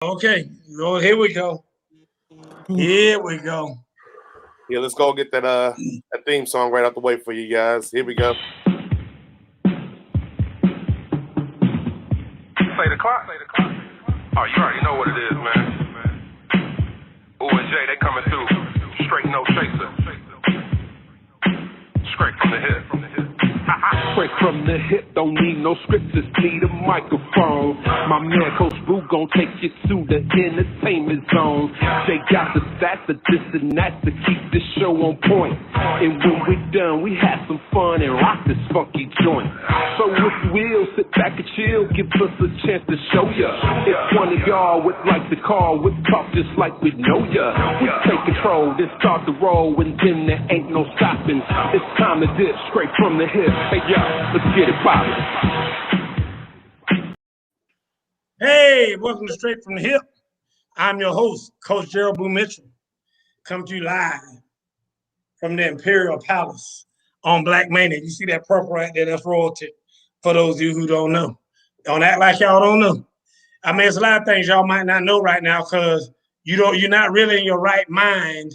Okay, Lord, here we go. Here we go. Yeah, let's go get that theme song right out the way for you guys. Here we go. Play the clock. Oh, you already know what it is, man. Ooh and Jay, they coming through. Straight no chaser. Straight from the hip. Straight from the hip, don't need no script, just need a microphone. My man Coach Boo gon' take you to the entertainment zone. They got the stats, the this and that to keep this show on point. And when we're done, we have some fun and rock this funky joint. So if you will, sit back and chill, give us a chance to show ya. If one of y'all would like to call, we'll talk just like we know ya. We take control, then start the roll, and then there ain't no stopping. It's time to dip straight from the hip. Hey, yo, let's get it poppin'. Hey, welcome to Straight from the Hip. I'm your host, Coach Gerald Boo Mitchell. Come to you live from the Imperial Palace on Black Mania. You see that purple right there? That's royalty. For those of you who don't know, don't act like y'all don't know. I mean, there's a lot of things y'all might not know right now because you're not really in your right mind.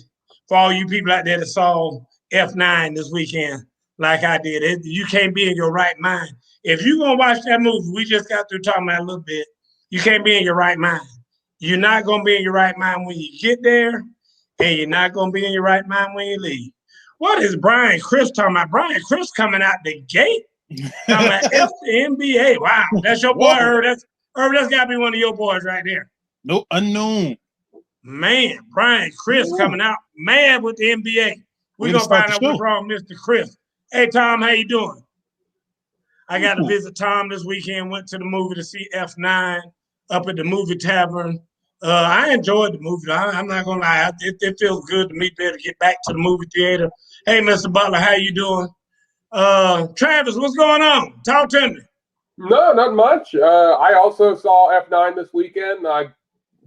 For all you people out there that saw F9 this weekend, like I did, you can't be in your right mind. If you're gonna watch that movie, we just got through talking about a little bit. You can't be in your right mind. You're not gonna be in your right mind when you get there, and you're not gonna be in your right mind when you leave. What is Brian Chris talking about? Brian Chris coming out the gate. Talking about NBA. Wow, that's your boy, Herb. That's got to be one of your boys right there. No, unknown. Man, Brian Chris coming out mad with the NBA. We're going to find out what's wrong with Mr. Chris. Hey, Tom, how you doing? I got to visit Tom this weekend. Went to the movie to see F9 up at the movie tavern. I enjoyed the movie. I'm not going to lie. It feels good to me to be able to get back to the movie theater. Hey, Mr. Butler, how you doing? Travis, what's going on? Talk to me. No, not much. I also saw F9 this weekend. I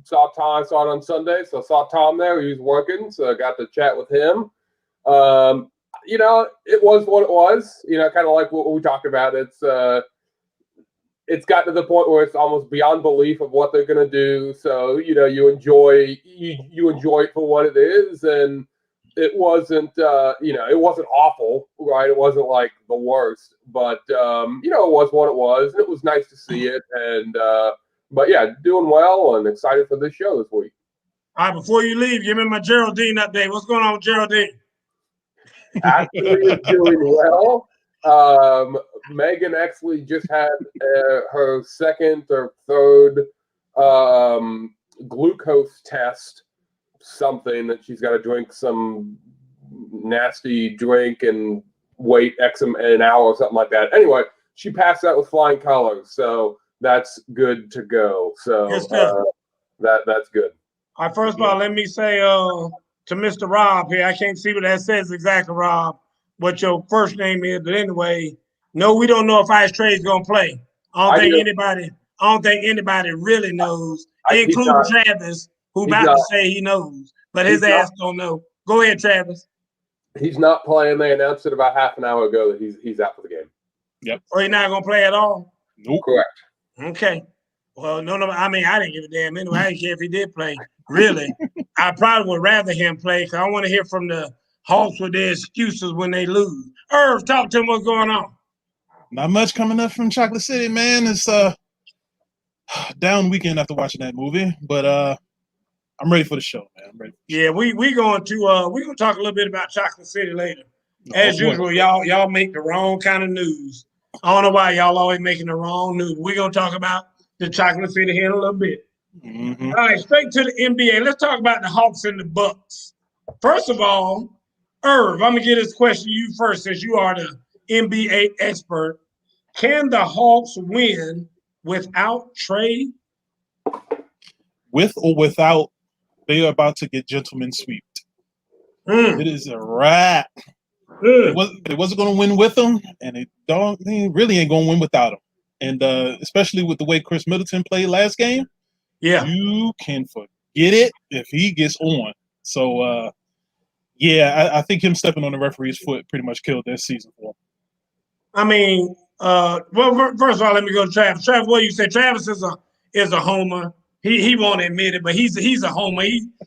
saw Tom. I saw it on Sunday, so I saw Tom there. He was working, so I got to chat with him. It was what it was. Kind of like what we talked about. It's gotten to the point where it's almost beyond belief of what they're going to do. So you enjoy it for what it is, and it wasn't it wasn't awful, right? It wasn't like the worst, but it was what it was, and it was nice to see it. And but yeah, doing well and excited for this show this week. All right, before you leave, give me my Geraldine update. What's going on with Geraldine? Ashley is doing well. Megan actually just had her second or third glucose test. Something that she's got to drink some nasty drink and wait X an hour or something like that. Anyway, she passed out with flying colors, so that's good to go. So that's good. All right, first of all, let me say to Mr. Rob here, I can't see what that says exactly, Rob, what your first name is, but anyway, no, we don't know if Ice Trae's gonna play. I don't think anybody really knows, including Travis, who about to say he knows, but his ass don't know. Go ahead, Travis. He's not playing. They announced it about half an hour ago that he's out for the game. Yep. Or he's not gonna play at all? Nope. Correct. Okay. Well, no. I mean, I didn't give a damn anyway. I didn't care if he did play. Really, I probably would rather him play because I want to hear from the Hawks with their excuses when they lose. Irv, talk to him. What's going on? Not much coming up from Chocolate City, man. It's a down weekend after watching that movie, but I'm ready for the show, man. I'm ready. Yeah, we're going to talk a little bit about Chocolate City later. As usual, y'all make the wrong kind of news. I don't know why y'all always making the wrong news. We're gonna talk about the Chocolate City here in a little bit. Mm-hmm. All right, straight to the NBA. Let's talk about the Hawks and the Bucks. First of all, Irv, I'm gonna get this question to you first, since you are the NBA expert. Can the Hawks win without Trae? With or without, they are about to get gentlemen swept. It is a wrap. They wasn't going to win with them, and they really ain't going to win without them. And especially with the way Chris Middleton played last game, you can forget it if he gets on. So, I think him stepping on the referee's foot pretty much killed their season for him. I mean, well, first of all, let me go to Travis. Travis, what do you say? Travis is a homer. He won't admit it, but he's a homer.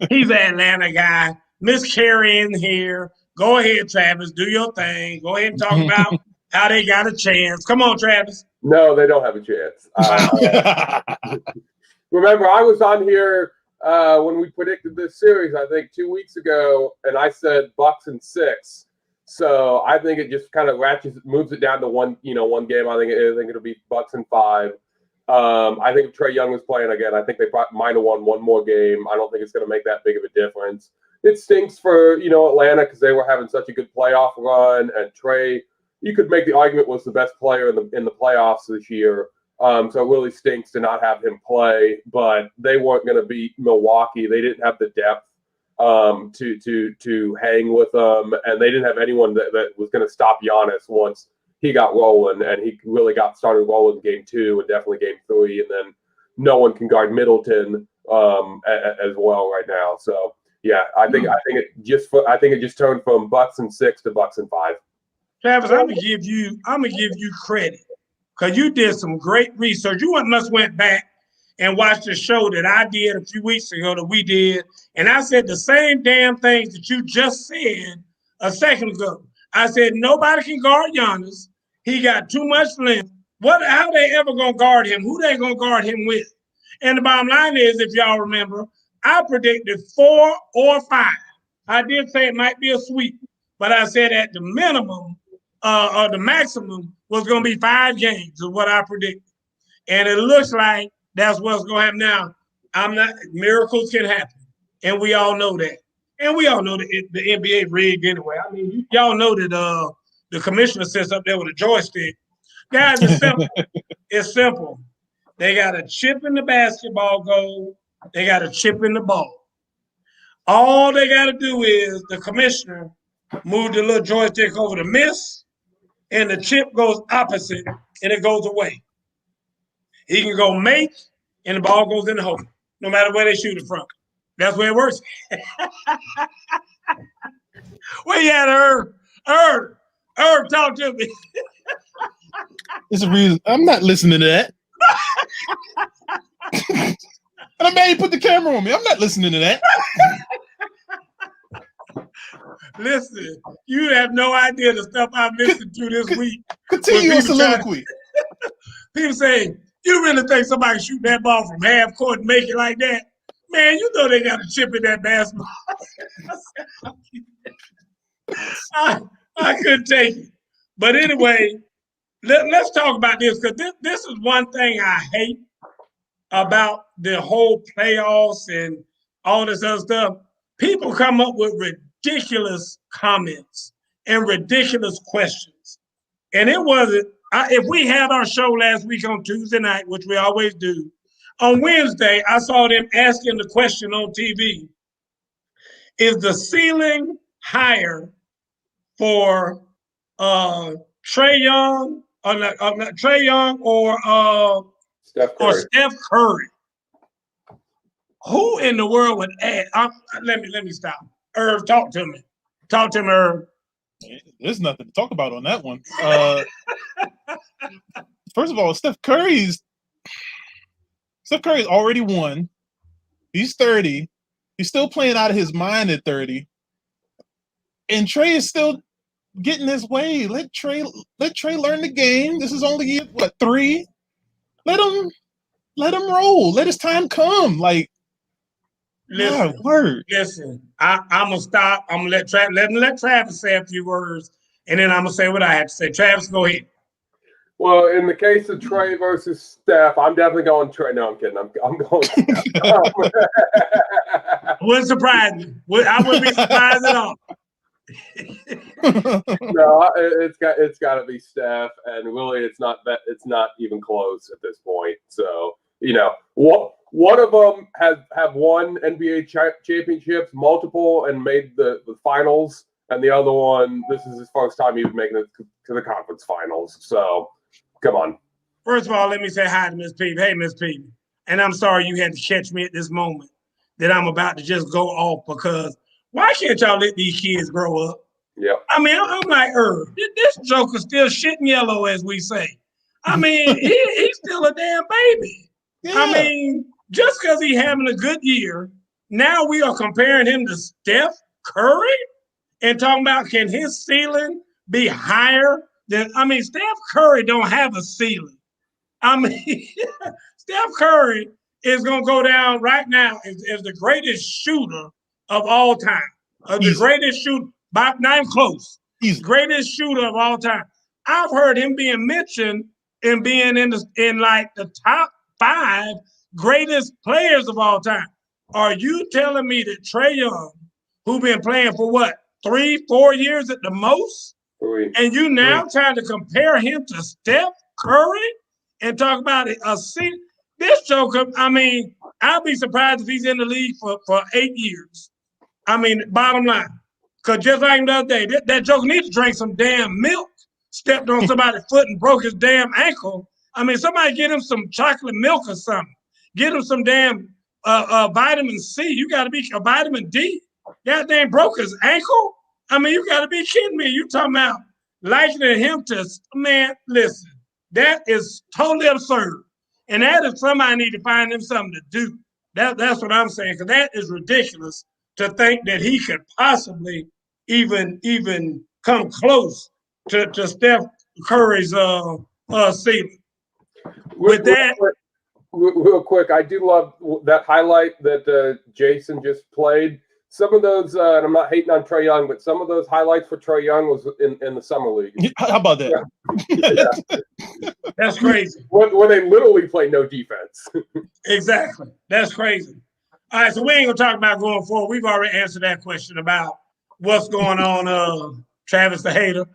He's an Atlanta guy. Miss Carey in here. Go ahead, Travis. Do your thing. Go ahead and talk about how they got a chance. Come on, Travis. No, they don't have a chance. Remember, I was on here when we predicted this series, I think 2 weeks ago, and I said Bucks in 6. So I think it just kind of moves it down to one game. I think it'll be Bucks in 5. I think if Trae Young was playing again, I think they might have won one more game. I don't think it's going to make that big of a difference. It stinks for Atlanta because they were having such a good playoff run, and Trae, you could make the argument, was the best player in the playoffs this year. So it really stinks to not have him play. But they weren't going to beat Milwaukee. They didn't have the depth to hang with them, and they didn't have anyone that was going to stop Giannis once he got rolling, and he really got started rolling game 2 and definitely game 3, and then no one can guard Middleton as well right now. So yeah, I think it just turned from Bucks in 6 to Bucks in 5. Travis, I'm gonna give you credit because you did some great research. You must went back and watched the show that I did a few weeks ago that we did, and I said the same damn things that you just said a second ago. I said nobody can guard Giannis. He got too much length. How they ever gonna guard him? Who they gonna guard him with? And the bottom line is, if y'all remember, I predicted 4 or 5. I did say it might be a sweep, but I said at the minimum, or the maximum was gonna be 5 games is what I predicted. And it looks like that's what's gonna happen now. Miracles can happen, and we all know that. And we all know that the NBA rigged anyway. I mean, y'all know that the commissioner sits up there with a joystick. Guys, it's simple. It's simple. They got a chip in the basketball goal. They got a chip in the ball. All they got to do is the commissioner move the little joystick over the miss, and the chip goes opposite, and it goes away. He can go make, and the ball goes in the hole, no matter where they shoot it from. That's where it works. Where you at, Herb? Herb, talk to me. There's a reason. I'm not listening to that. And I made you put the camera on me. I'm not listening to that. Listen, you have no idea the stuff I've listened to this week. Continue your soliloquy. People say, you really think somebody shoot that ball from half court and make it like that? Man, you know they got a chip in that basketball. I couldn't take it. But anyway, let's talk about this, because this is one thing I hate about the whole playoffs and all this other stuff. People come up with ridiculous comments and ridiculous questions. And it wasn't, if we had our show last week on Tuesday night, which we always do, on Wednesday, I saw them asking the question on TV, is the ceiling higher for Trae Young, Trae Young or Steph Curry? Who in the world would add? Let me stop. Irv, talk to me. Talk to me, Irv. There's nothing to talk about on that one. First of all, Steph Curry's already won. He's 30. He's still playing out of his mind at 30. And Trae is still getting his way. Let Trae learn the game. This is only year, 3? Let him roll. Let his time come. Like, listen. I'm gonna stop. I'm gonna let Travis say a few words, and then I'm gonna say what I have to say. Travis, go ahead. Well, in the case of Trae versus Steph, I'm definitely going Trae. No, I'm kidding. I'm going Steph. Wouldn't surprise me. I wouldn't be surprised at all. No, it's got to be Steph, and really, it's not even close at this point. So, one of them have won NBA championships, multiple, and made the finals, and the other one, this is his first time even making it to the conference finals. So, come on. First of all, let me say hi to Miss Peavy. Hey, Miss Peavy. And I'm sorry you had to catch me at this moment that I'm about to just go off, because why can't y'all let these kids grow up? Yeah. I mean, I'm like, this joker's still shitting yellow, as we say. I mean, he's still a damn baby. Yeah. I mean, just because he's having a good year, now we are comparing him to Steph Curry and talking about can his ceiling be higher than, I mean, Steph Curry don't have a ceiling. I mean, Steph Curry is going to go down right now as the greatest shooter of all time. The greatest shooter, not even close. Greatest shooter of all time. I've heard him being mentioned and being in like the top 5 greatest players of all time. Are you telling me that Trae Young, who been playing for what, 3-4 years at the most, and you now trying to compare him to Steph Curry and talk about a seat? This joker, I mean, I'll be surprised if he's in the league for 8 years. I mean, bottom line. Because just like the other day, that joker needs to drink some damn milk. Stepped on somebody's foot and broke his damn ankle. I mean, somebody get him some chocolate milk or something. Get him some damn vitamin C. You got to be a vitamin D. Goddamn broke his ankle. I mean, you got to be kidding me. You talking about likening him to, man, listen, that is totally absurd. And that is somebody need to find him something to do. That's what I'm saying, because that is ridiculous to think that he could possibly even come close to Steph Curry's ceiling. With that, real quick, I do love that highlight that Jason just played. Some of those, and I'm not hating on Trae Young, but some of those highlights for Trae Young was in the summer league. How about that? Yeah. That's crazy. When they literally play no defense. Exactly. That's crazy. All right, so we ain't gonna talk about going forward. We've already answered that question about what's going on, Travis the hater.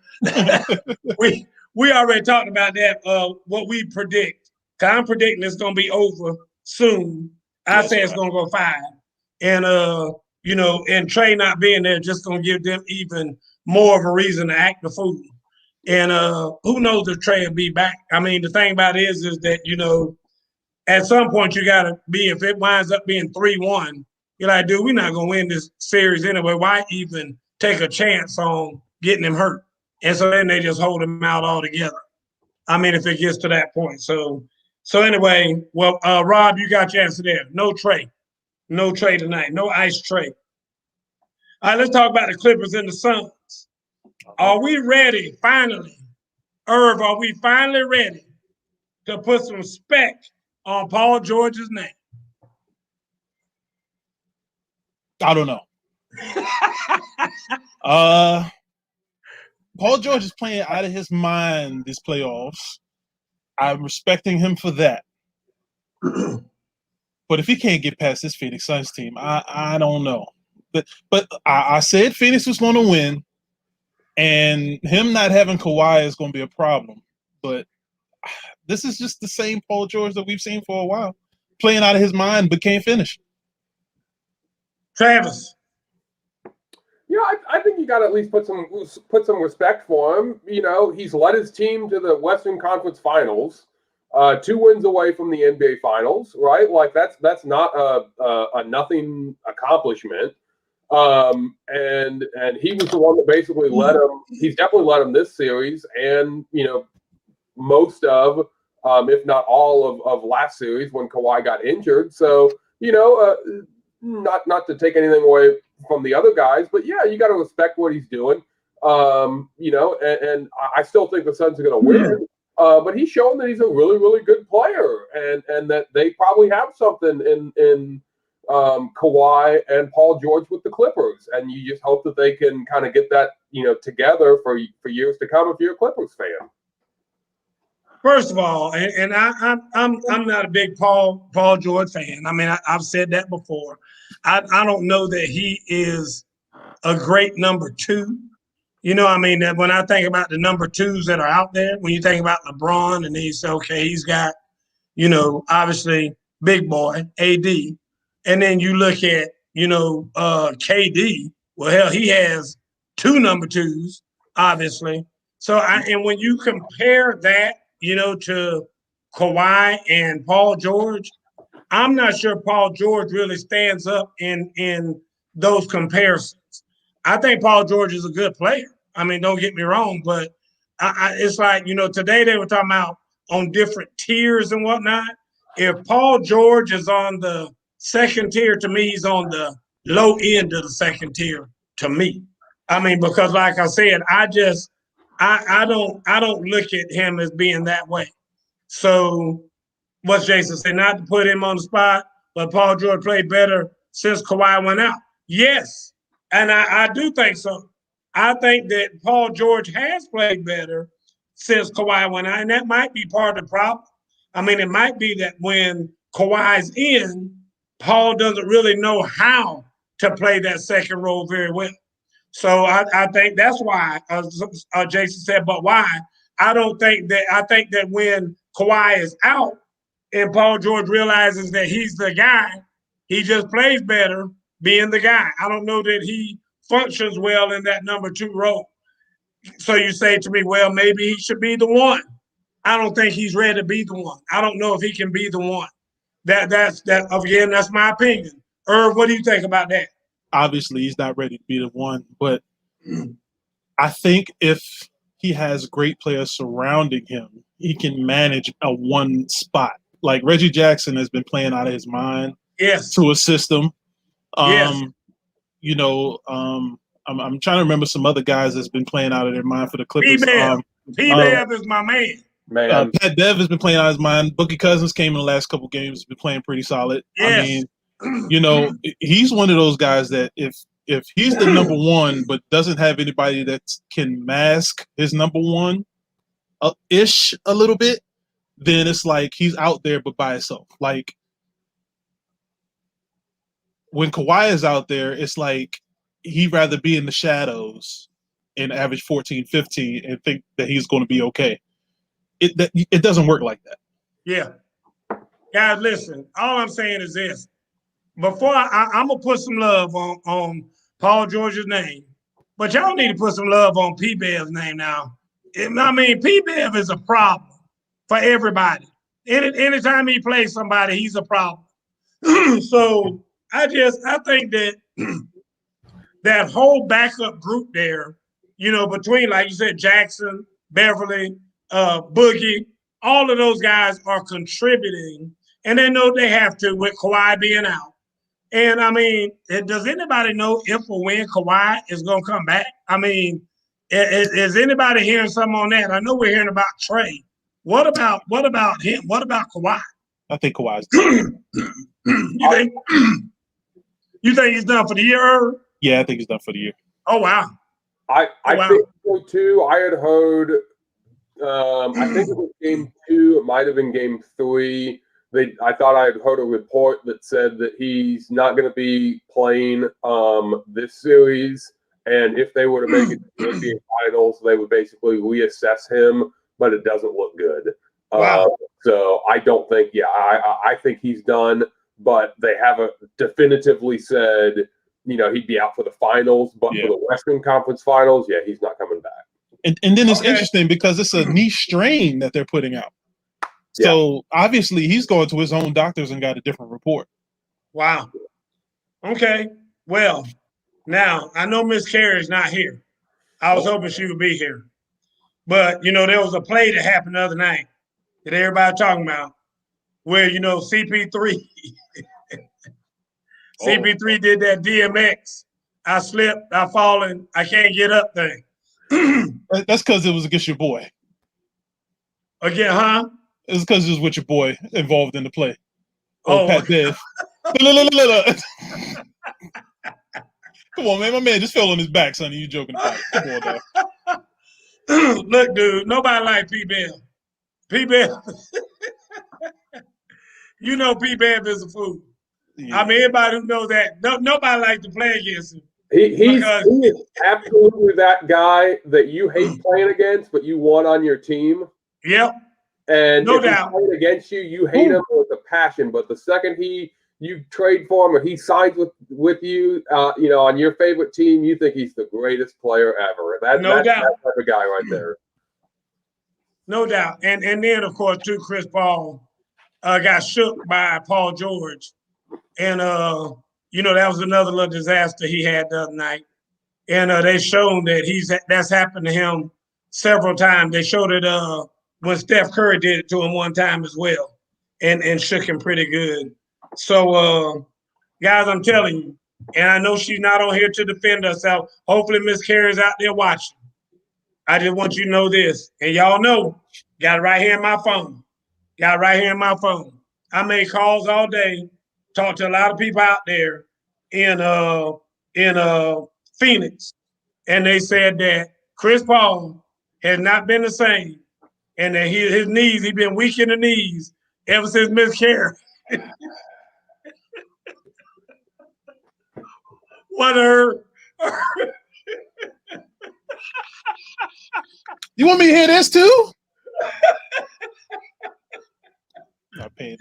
we already talked about that, what we predict. I'm predicting it's gonna be over soon. I say it's gonna go 5. And and Trae not being there just gonna give them even more of a reason to act the fool. And who knows if Trae will be back. I mean, the thing about it is that, at some point you gotta be, if it winds up being 3-1, you're like, dude, we're not gonna win this series anyway. Why even take a chance on getting him hurt? And so then they just hold him out altogether. I mean, if it gets to that point. So anyway, well, Rob, you got your answer there. No Trae. No Trae tonight. No ice Trae. All right, let's talk about the Clippers and the Suns. Are we ready, finally? Irv, are we finally ready to put some spec on Paul George's name? I don't know. Paul George is playing out of his mind this playoffs. I'm respecting him for that. But if he can't get past this Phoenix Suns team, I don't know. But I said Phoenix was going to win, and him not having Kawhi is going to be a problem. But this is just the same Paul George that we've seen for a while, playing out of his mind but can't finish. Travis. Yeah, I think you got to at least put some respect for him. He's led his team to the Western Conference Finals, 2 wins away from the NBA Finals, right? Like that's not a nothing accomplishment. And he was the one that basically led him. He's definitely led him this series, and most of, if not all of last series when Kawhi got injured. So not to take anything away from the other guys, but yeah, you got to respect what he's doing. And I still think the Suns are going to win. But he's shown that he's a really, really good player, and that they probably have something in Kawhi and Paul George with the Clippers, and you just hope that they can kind of get that together for years to come if you're a Clippers fan. First of all, and I'm not a big Paul George fan. I mean, I've said that before. I don't know that he is a great number 2. I mean, that when I think about the number 2s that are out there, when you think about LeBron, and then you say, okay, he's got, obviously big boy, AD. And then you look at, KD. Well, hell, he has 2 number 2s, obviously. So, and when you compare that, to Kawhi and Paul George, I'm not sure Paul George really stands up in those comparisons. I think Paul George is a good player. I mean, don't get me wrong, but it's like, today they were talking about on different tiers and whatnot. if Paul George is on the second tier, to me, he's on the low end of the second tier to me. I mean, because like I said, I don't look at him as being that way. So what's Jason said, not to put him on the spot, but Paul George played better since Kawhi went out. Yes, and I do think so. I think that Paul George has played better since Kawhi went out, and that might be part of the problem. I mean, it might be that when Kawhi's in, Paul doesn't really know how to play that second role very well. So I think that's why Jason said, but why? I think that when Kawhi is out and Paul George realizes that he's the guy, he just plays better being the guy. I don't know that he functions well in that number 2 role. So you say to me, well, maybe he should be the one. I don't think he's ready to be the one. I don't know if he can be the one. That's my opinion. Irv, what do you think about that? Obviously, he's not ready to be the one, but I think if he has great players surrounding him, he can manage a one spot. Like Reggie Jackson has been playing out of his mind through a system. I'm trying to remember some other guys that's been playing out of their mind for the Clippers. P-Bev is my man. Pat Dev has been playing out of his mind. Boogie Cousins came in the last couple games, has been playing pretty solid. Yes. I mean, he's one of those guys that if he's the number one but doesn't have anybody that can mask his number one ish a little bit, then it's like he's out there but by himself. Like when Kawhi is out there, it's like he'd rather be in the shadows and average 14, 15 and think that he's going to be okay. It doesn't work like that. Yeah. Guys, listen, all I'm saying is this. Before I'm going to put some love on Paul George's name, but y'all need to put some love on P-Bev's name now. I mean, P-Bev is a problem for everybody. Anytime he plays somebody, he's a problem. So I think that that whole backup group there, between, like you said, Jackson, Beverly, Boogie, all of those guys are contributing, and they know they have to with Kawhi being out. And, I mean, does anybody know if or when Kawhi is going to come back? I mean, is anybody hearing something on that? I know we're hearing about Trae. What about him? What about Kawhi? I think Kawhi's done. You think he's done for the year? Yeah, I think he's done for the year. Oh, wow. I think so, too. I had heard I think it was game 2. It might have been game 3. I thought I had heard a report that said that he's not going to be playing this series, and if they were to make it to the NBA Finals, they would basically reassess him, but it doesn't look good. Wow. So I don't think, I think he's done, but they haven't definitively said, he'd be out for the finals, but for the Western Conference Finals, he's not coming back. And then it's interesting because it's a knee strain that they're putting out. So obviously he's going to his own doctors and got a different report. Wow. Okay. Well, now I know Miss Carey's not here. I was hoping she would be here. But, there was a play that happened the other night that everybody talking about where, CP3 CP3 did that DMX. I slipped, I fallen, I can't get up thing. That's because it was against your boy. Again, huh? It's because it was with your boy involved in the play. Pat Dev. Come on, man. My man just fell on his back, sonny. You joking about it. Come on, dog. Look, dude, nobody like P-Bev. P-Bev. P-Bev is a fool. Yeah. I mean, everybody who knows that, nobody likes to play against him. He is absolutely that guy that you hate playing against, but you want on your team. Yep. And no if doubt. he's playing against you, you hate him with a passion. But the second you trade for him or he signs with you, on your favorite team, you think he's the greatest player ever. That's that type of guy right there. No doubt. And then, of course, too, Chris Paul got shook by Paul George. And, that was another little disaster he had the other night. And they showed that that's happened to him several times. They showed it when Steph Curry did it to him one time as well. and shook him pretty good. So, guys, I'm telling you, and I know she's not on here to defend herself. Hopefully, Miss Carey's out there watching. I just want you to know this, and y'all know, got it right here in my phone. Got it right here in my phone. I made calls all day, talked to a lot of people out there in Phoenix, and they said that Chris Paul has not been the same, and that his knees, he's been weak in the knees ever since Miss Carey. What her? You want me to hear this too?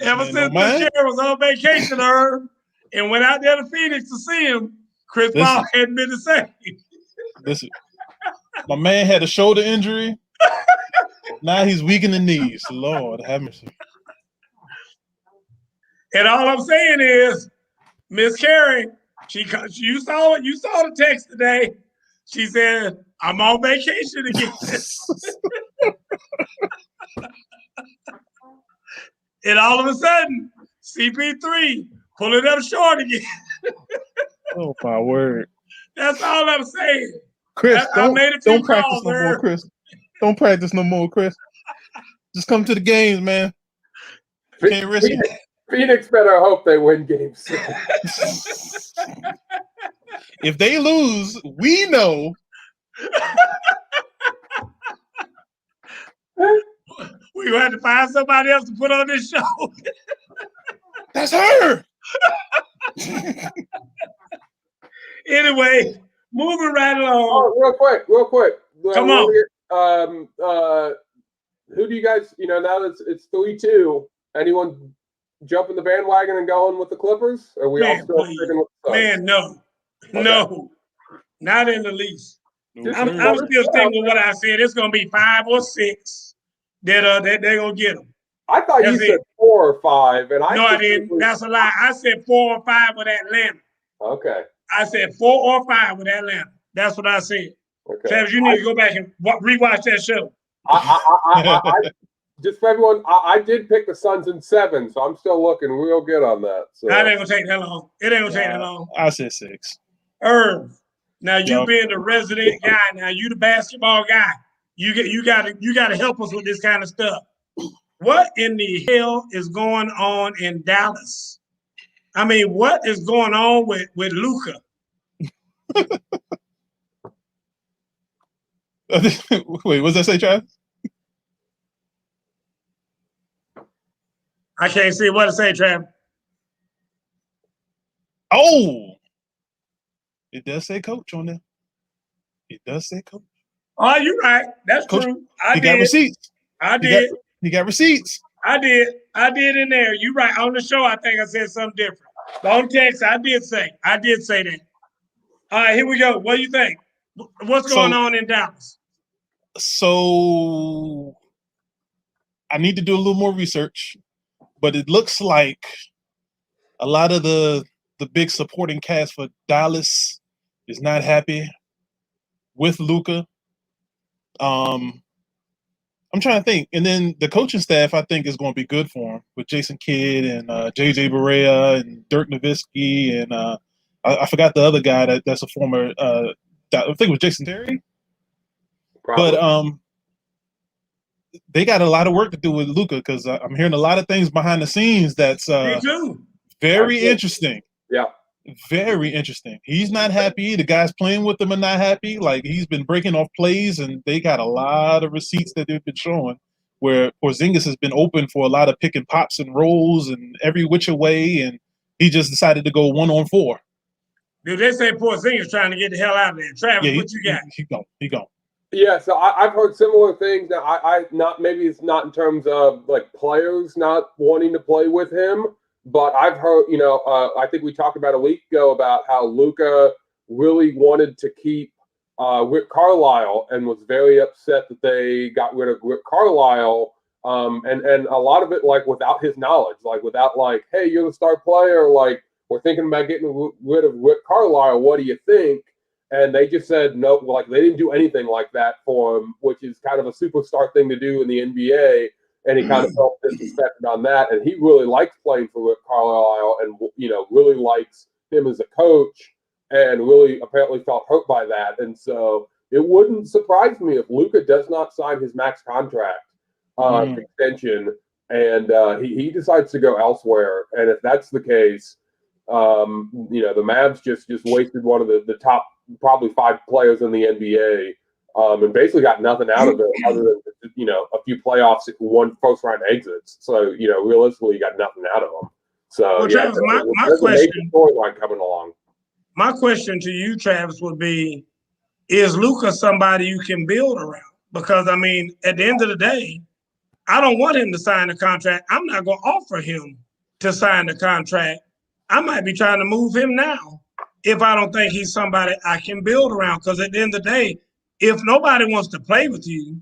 Ever since Miss Carey was on vacation, and went out there to Phoenix to see him, Chris Paul hadn't been the same. Listen, my man had a shoulder injury. Now he's weak in the knees. Lord have mercy. And all I'm saying is, Miss Carey, you saw it. You saw the text today. She said, "I'm on vacation again." And all of a sudden, CP3 pulling up short again. Oh my word! That's all I'm saying. Chris, don't practice calls, no more, Chris. Don't practice no more, Chris. Just come to the games, man. Can't risk it. Phoenix better hope they win game 6. If they lose, we know. We're going to have to find somebody else to put on this show. That's her. Anyway, moving right along. Oh, real quick. Come on. Who do you guys, now that it's 3-2, anyone jumping the bandwagon and going with the Clippers? Or are we all still sticking with the Suns? Man, no. Okay. No. Not in the least. I'm still sticking with what I said. It's going to be 5 or 6 that they're going to get them. I thought you said 4 or 5. And I didn't. That's a lie. I said 4 or 5 with Atlanta. Okay. I said 4 or 5 with Atlanta. That's what I said. Okay. Travis, you need to go back and rewatch that show. I just for everyone, I did pick the Suns in 7, so I'm still looking real good on that. So. That ain't gonna take that long. It ain't gonna take that long. I said 6. Irv, now you being the resident guy, now you the basketball guy. You gotta help us with this kind of stuff. What in the hell is going on in Dallas? I mean, what is going on with Luca? Wait, what's that say, Travis? I can't see what it say, Travis. Oh, it does say coach on there. It does say coach. Oh, you're right. That's coach, true. He got receipts. I did. He got receipts. I did in there. You're right. On the show, I think I said something different. But on text, I did say that. All right, here we go. What do you think? What's going on in Dallas? So I need to do a little more research, but it looks like a lot of the big supporting cast for Dallas is not happy with Luca. I'm trying to think. And then the coaching staff, I think, is going to be good for him with Jason Kidd and JJ Barea and Dirk Nowitzki. And I forgot the other guy that's a former, I think it was Jason Terry. Probably. But they got a lot of work to do with Luca because I'm hearing a lot of things behind the scenes that's very interesting. Yeah. Very interesting. He's not happy. The guys playing with him are not happy. Like, he's been breaking off plays, and they got a lot of receipts that they've been showing where Porzingis has been open for a lot of pick and pops and rolls and every which way, and he just decided to go 1-on-4. Dude, they say Porzingis trying to get the hell out of there. Travis, what you got? He gone. Yeah, so I've heard similar things. Now, I not maybe it's not in terms of like players not wanting to play with him. But I've heard, I think we talked about a week ago about how Luca really wanted to keep Rick Carlisle and was very upset that they got rid of Rick Carlisle. And a lot of it, like, without his knowledge, like, without, like, hey, you're the star player, like, we're thinking about getting rid of Rick Carlisle. What do you think? And they just said no, like, they didn't do anything like that for him, which is kind of a superstar thing to do in the NBA. and he kind of felt disrespected on that. And he really likes playing for Carlisle, and really likes him as a coach, and really apparently felt hurt by that. And so it wouldn't surprise me if Luca does not sign his max contract extension, and he decides to go elsewhere. And if that's the case, the Mavs just wasted one of the top probably 5 players in the NBA, and basically got nothing out of it other than a few playoffs, 1 first-round exits. So realistically, you got nothing out of them. So Travis, my there's question, a major storyline coming along. My question to you, Travis, would be: is Luca somebody you can build around? Because at the end of the day, I don't want him to sign the contract. I'm not going to offer him to sign the contract. I might be trying to move him now if I don't think he's somebody I can build around. Because at the end of the day, if nobody wants to play with you,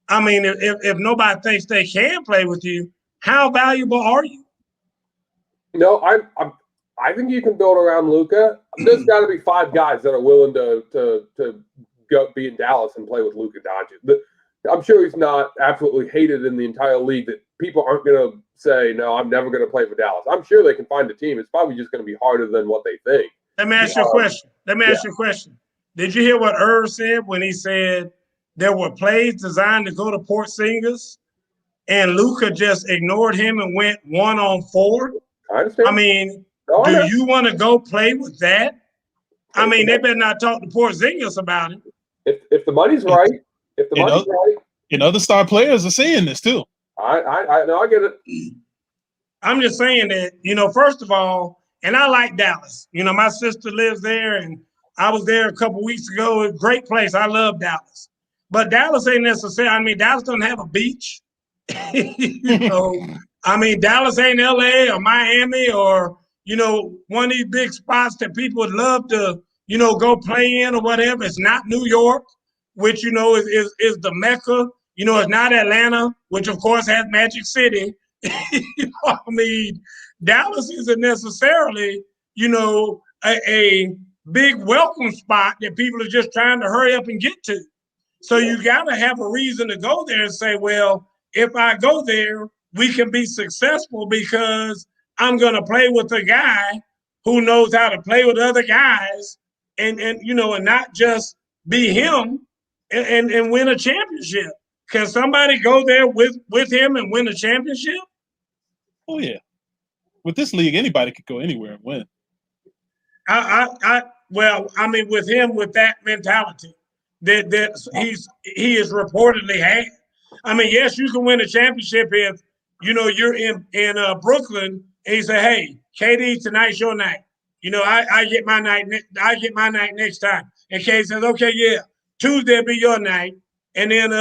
if nobody thinks they can play with you, how valuable are you? No, I think you can build around Luca. There's got to be 5 guys that are willing to go be in Dallas and play with Luka Doncic. I'm sure he's not absolutely hated in the entire league, that people aren't going to say, no, I'm never going to play for Dallas. I'm sure they can find a team. It's probably just going to be harder than what they think. Let me ask you a question. Did you hear what Irv said when he said there were plays designed to go to Porzingis and Luka just ignored him and went 1-on-4? I understand. Do you want to go play with that? They better not talk to Porzingis about it. If the money's right, other star players are saying this too. I know, I get it. I'm just saying that, first of all, and I like Dallas. My sister lives there, and I was there a couple weeks ago. It's a great place. I love Dallas. But Dallas ain't necessarily, Dallas doesn't have a beach. Dallas ain't LA or Miami or, one of these big spots that people would love to, go play in or whatever. It's not New York, which, is the Mecca. It's not Atlanta, which, of course, has Magic City. Dallas isn't necessarily, a big welcome spot that people are just trying to hurry up and get to. So you got to have a reason to go there and say, well, if I go there, we can be successful because I'm going to play with a guy who knows how to play with other guys and not just be him and win a championship. Can somebody go there with him and win a championship? Oh, yeah. With this league, anybody could go anywhere and win. With him, with that mentality that he is reportedly had. Yes, you can win a championship if, you're in Brooklyn and you say, hey, KD, tonight's your night. I get my night. I get my night next time. And KD says, okay, yeah, Tuesday will be your night. And then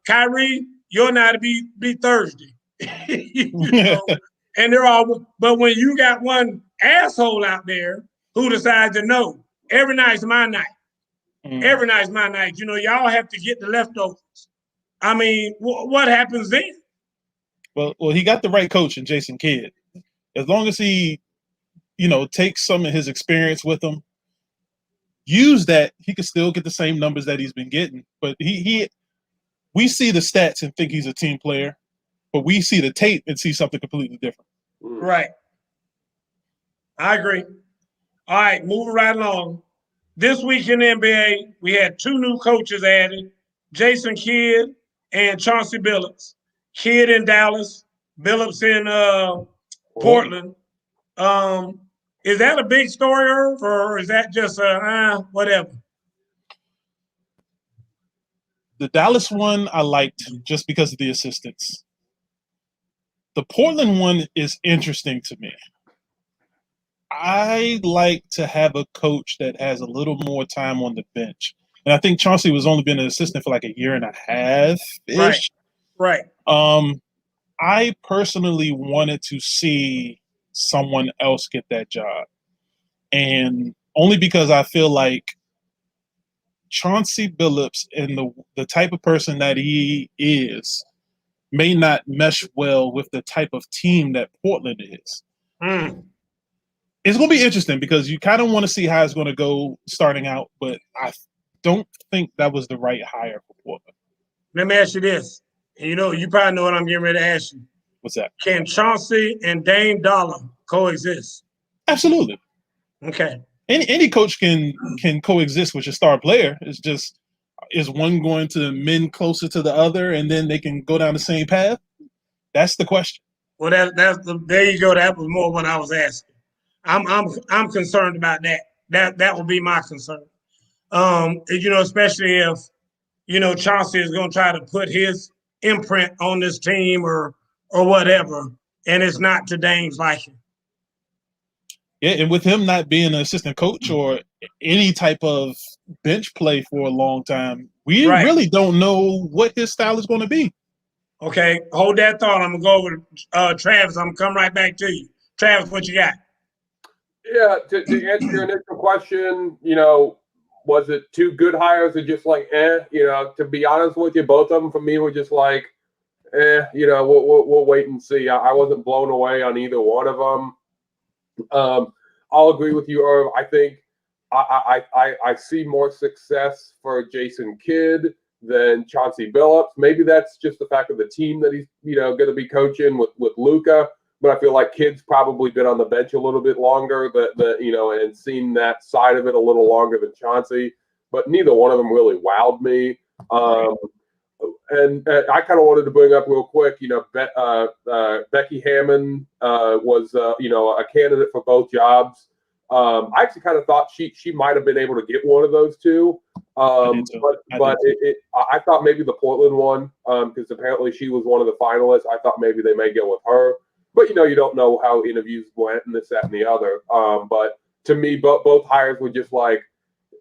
Kyrie, your night will be Thursday. And they're all, but when you got one asshole out there who decides to know every night's my night. Every night's my night. Y'all have to get the leftovers. What happens then? Well, he got the right coach in Jason Kidd. As long as he, takes some of his experience with him, use that, he could still get the same numbers that he's been getting. But we see the stats and think he's a team player, but we see the tape and see something completely different. Right. I agree. All right, moving right along. This week in the NBA, we had 2 new coaches added, Jason Kidd and Chauncey Billups. Kidd in Dallas, Billups in Portland. Is that a big story, Irv, or is that just whatever? The Dallas one I liked just because of the assistants. The Portland one is interesting to me. I like to have a coach that has a little more time on the bench. And I think Chauncey was only been an assistant for like a year and a half-ish. Right. I personally wanted to see someone else get that job. And only because I feel like Chauncey Billups and the type of person that he is may not mesh well with the type of team that Portland is. It's going to be interesting because you kind of want to see how it's going to go starting out, but I don't think that was the right hire for Portland. Let me ask you this. You probably know what I'm getting ready to ask you. What's that? Can Chauncey and Dame Dollar coexist? Absolutely. Okay. Any coach can coexist with your star player. It's just, is one going to mend closer to the other, and then they can go down the same path? That's the question. Well, there you go. That was more what I was asking. I'm concerned about that. That would be my concern. Especially if Chauncey is going to try to put his imprint on this team or whatever, and it's not to Dame's liking. Yeah, and with him not being an assistant coach or any type of bench play for a long time, we really don't know what his style is going to be. Okay, hold that thought. I'm going to go over to Travis. I'm going to come right back to you. Travis, what you got? Yeah, to answer your initial question, was it two good hires or just like, to be honest with you, both of them for me were just like, we'll wait and see. I wasn't blown away on either one of them. I'll agree with you, Irv. I think I see more success for Jason Kidd than Chauncey Billups. Maybe that's just the fact of the team that he's going to be coaching with Luca. But I feel like Kidd's probably been on the bench a little bit longer, and seen that side of it a little longer than Chauncey. But neither one of them really wowed me. And I kind of wanted to bring up real quick, Becky Hammond was, a candidate for both jobs. I actually kind of thought she might have been able to get one of those two. I thought maybe the Portland one, because apparently she was one of the finalists. I thought maybe they may go with her. But, you don't know how interviews went and this, that, and the other. But to me, both hires were just like,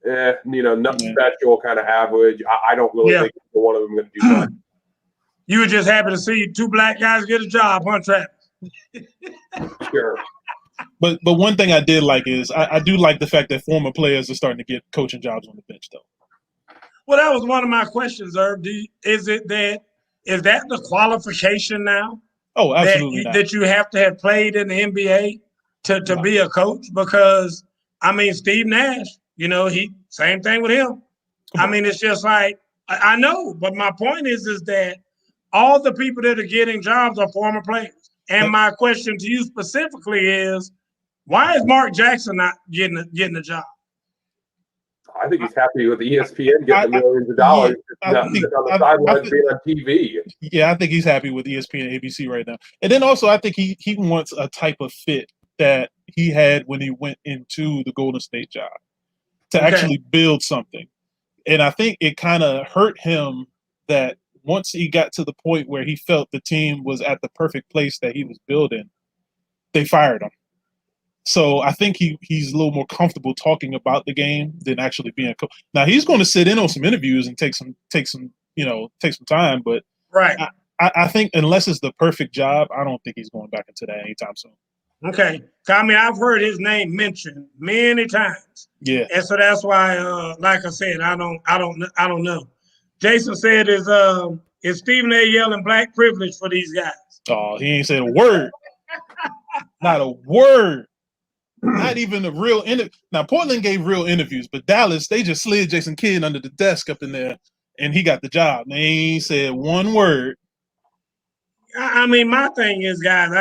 nothing special, kind of average. I don't really think one of them going to do much. You were just happy to see two black guys get a job, huh, Travis? Sure. But one thing I did like is I do like the fact that former players are starting to get coaching jobs on the bench, though. Well, that was one of my questions, Irv. Is that the qualification now? Oh, absolutely not. That you have to have played in the NBA to be a coach? Because, Steve Nash, same thing with him. It's just like, I know, but my point is that all the people that are getting jobs are former players. And my question to you specifically is, why is Mark Jackson not getting a job? I think he's happy with ESPN getting millions of dollars on the sidelines being on TV. Yeah, I think he's happy with ESPN and ABC right now. And then also I think he wants a type of fit that he had when he went into the Golden State job to actually build something. And I think it kind of hurt him that once he got to the point where he felt the team was at the perfect place that he was building, they fired him. So I think he's a little more comfortable talking about the game than actually being a coach. Now he's going to sit in on some interviews and take some time, but I think unless it's the perfect job, I don't think he's going back into that anytime soon. Okay, I've heard his name mentioned many times. Yeah, and so that's why, like I said, I don't know. Jason said, is Stephen A. yelling black privilege for these guys? Oh, he ain't said a word. Not a word. Not even a real interview. Now, Portland gave real interviews, but Dallas, they just slid Jason Kidd under the desk up in there, and he got the job. They ain't said one word. My thing is, guys,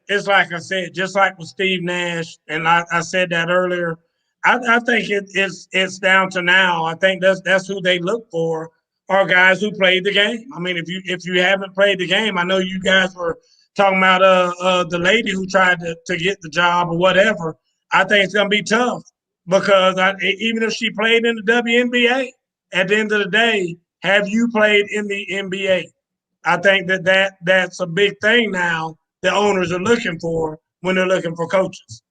it's like I said, just like with Steve Nash, and I said that earlier, I think it's down to now. I think that's who they look for, are guys who played the game. If you haven't played the game, I know you guys were talking about the lady who tried to get the job or whatever. I think it's going to be tough because even if she played in the WNBA, at the end of the day, have you played in the NBA? I think that's a big thing now the owners are looking for when they're looking for coaches.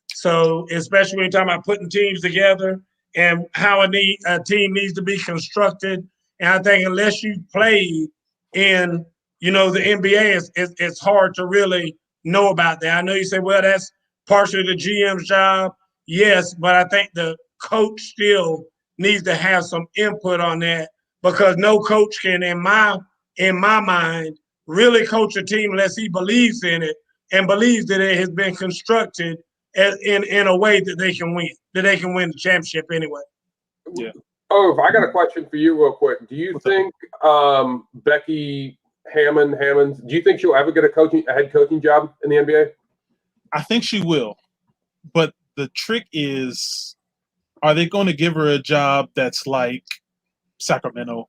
So especially when you're talking about putting teams together and how a team needs to be constructed. And I think unless you played in, the NBA, it's hard to really know about that. I know you say, well, that's partially the GM's job. Yes, but I think the coach still needs to have some input on that because no coach can, in my mind, really coach a team unless he believes in it and believes that it has been constructed in a way that they can win the championship anyway. Yeah. Oh, I got a question for you real quick. Do you think Becky Hammonds. Do you think she'll ever get a head coaching job in the NBA? I think she will. But the trick is, are they going to give her a job that's like Sacramento,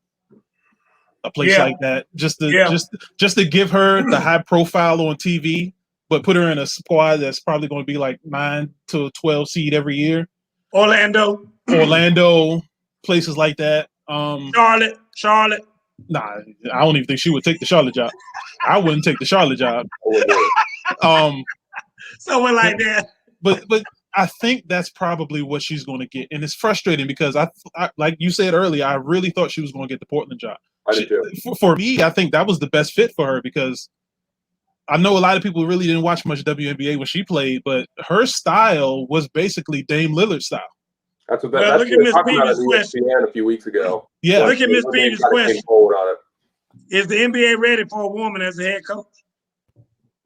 a place like that, just to give her the high profile on TV, but put her in a squad that's probably going to be like 9 to 12 seed every year? Orlando, places like that. Charlotte. Nah, I don't even think she would take the Charlotte job. I wouldn't take the Charlotte job. Someone like that. But I think that's probably what she's going to get, and it's frustrating because I like you said earlier, I really thought she was going to get the Portland job. I did too. For me, I think that was the best fit for her because I know a lot of people really didn't watch much WNBA when she played, but her style was basically Dame Lillard style. That's what look at Miss Peavy's question a few weeks ago. Yeah, look at Miss Peavy's question. Is the NBA ready for a woman as a head coach?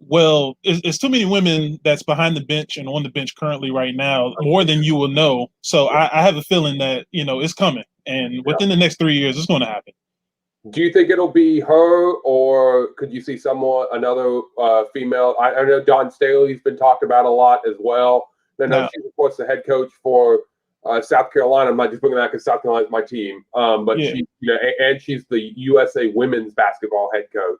Well, it's too many women that's behind the bench and on the bench currently right now, more than you will know. So I have a feeling that, it's coming. And within the next 3 years, it's going to happen. Do you think it'll be her, or could you see another female? I know Dawn Staley's been talked about a lot as well. Then she's, of course, the head coach for South Carolina. I'm not just bringing that because South Carolina is my team. But she, and she's the USA women's basketball head coach.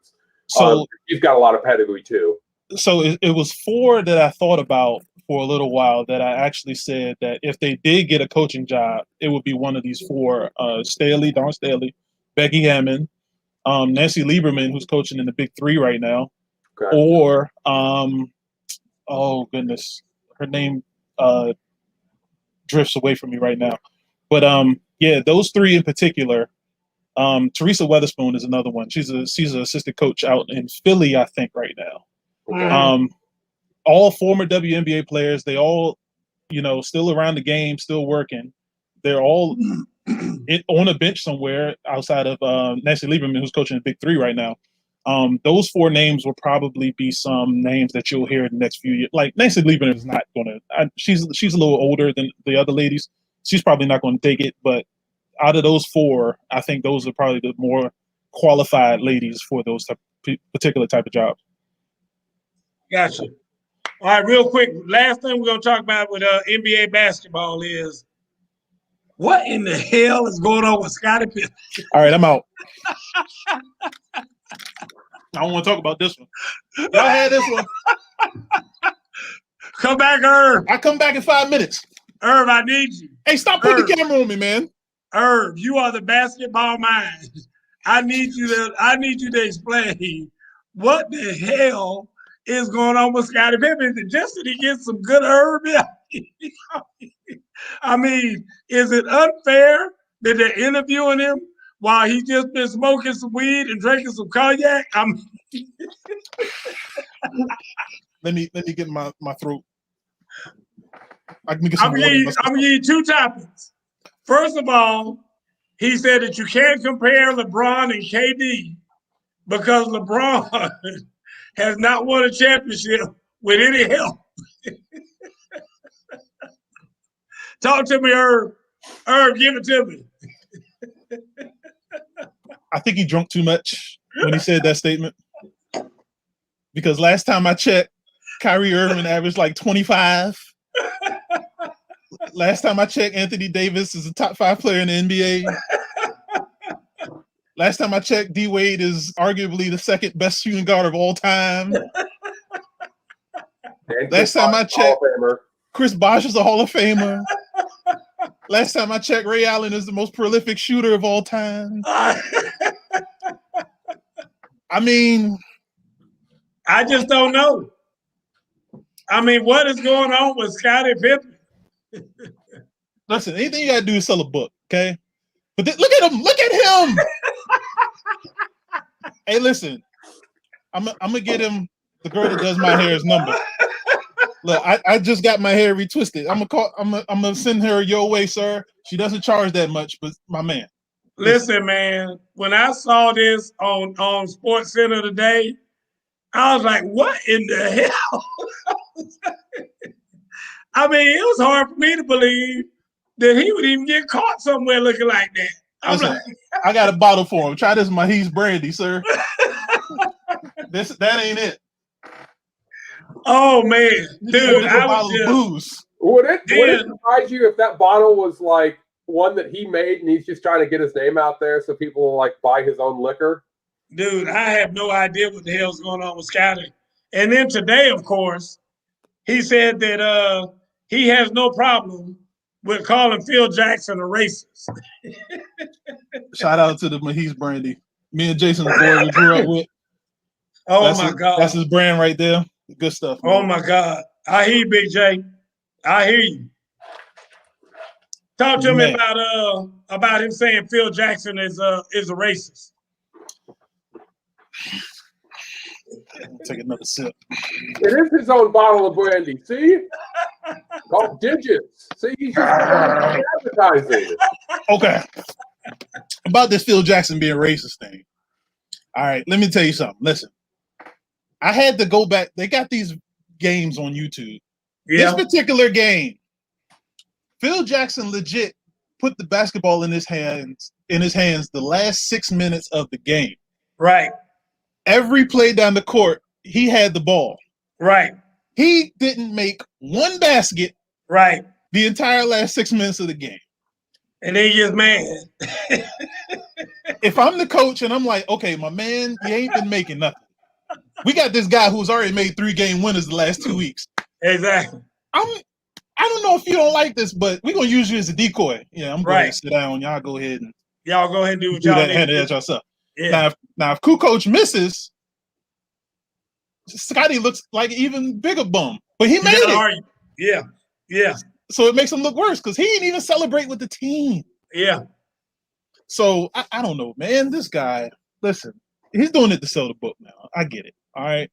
So she's got a lot of pedigree too. So it was 4 that I thought about for a little while that I actually said that if they did get a coaching job, it would be one of these 4: Dawn Staley, Becky Hammond, Nancy Lieberman, who's coaching in the Big 3 right now, or oh goodness, her name drifts away from me right now. But those 3 in particular. Teresa Weatherspoon is another one. She's an assistant coach out in Philly, I think, right now. All former WNBA players. They all, still around the game, still working. They're all on a bench somewhere outside of Nancy Lieberman, who's coaching the Big 3 right now. Those 4 names will probably be some names that you'll hear in the next few years. Like Nancy Lieberman is not going to. She's a little older than the other ladies. She's probably not going to take it, but out of those 4, I think those are probably the more qualified ladies for those particular type of jobs. Gotcha. All right, real quick. Last thing we're going to talk about with NBA basketball is what in the hell is going on with Scottie Pippen? All right, I'm out. I don't want to talk about this one. Y'all had this one. Come back, Irv. I come back in 5 minutes. Irv, I need you. Hey, stop putting the camera on me, man. Irv, you are the basketball mind. I need you to explain what the hell is going on with Scottie Pippen. Is it just that he gets some good herb? I mean, is it unfair that they're interviewing him while he's just been smoking some weed and drinking some cognac? Let me get my throat. I'm gonna give you 2 topics. First of all, he said that you can't compare LeBron and KD because LeBron has not won a championship with any help. Talk to me, Irv. Irv, give it to me. I think he drunk too much when he said that statement. Because last time I checked, Kyrie Irving averaged like 25. Last time I checked, Anthony Davis is a top 5 player in the NBA. Last time I checked, D Wade is arguably the 2nd best shooting guard of all time. Last time I checked, Chris Bosh is a Hall of Famer. Last time I checked, Ray Allen is the most prolific shooter of all time. I mean, I just don't know. I mean, what is going on with Scottie Pippen? Listen, anything you gotta do is sell a book, okay? But look at him! Look at him! Hey, listen, I'm gonna get him the girl that does my hair's number. Look, I just got my hair retwisted. I'm gonna send her your way, sir. She doesn't charge that much, but my man. Listen, man, when I saw this on Sports Center today, I was like, what in the hell? I mean, it was hard for me to believe that he would even get caught somewhere looking like that. Listen, I got a bottle for him. Try this Mahi's brandy, sir. That ain't it. Oh man, dude, I was just, booze. Would it surprise you if that bottle was like one that he made and he's just trying to get his name out there so people will like buy his own liquor? Dude, I have no idea what the hell's going on with Scottie. And then today, of course, he said that he has no problem with calling Phil Jackson a racist. Shout out to the Mahi's Brandy. Me and Jason's boy we grew up with. God. That's his brand right there. Good stuff. Man. Oh my God. I hear you, Big J. I hear you. Talk to me about him saying Phil Jackson is a racist. Take another sip. It is his own bottle of brandy. See? Called Digits. See, he's just advertising. Okay. About this Phil Jackson being racist thing. All right, let me tell you something. Listen, I had to go back. They got these games on YouTube. Yeah. This particular game, Phil Jackson legit put the basketball in his hands the last 6 minutes of the game. Right. Every play down the court, he had the ball. Right. He didn't make one basket. Right. The entire last 6 minutes of the game. And then you're mad. If I'm the coach and I'm like, okay, my man, you ain't been making nothing. We got this guy who's already made 3-game winners the last 2 weeks. Exactly. I don't know if you don't like this, but we're gonna use you as a decoy. Yeah, I'm going to sit down. Y'all go ahead and do what y'all need to do. Yourself. Yeah. Now, if Kukoc misses, Scottie looks like an even bigger bum. But he made it. Yeah. Yeah. So it makes him look worse because he didn't even celebrate with the team. Yeah. So I don't know, man. This guy, listen, he's doing it to sell the book now. I get it. All right.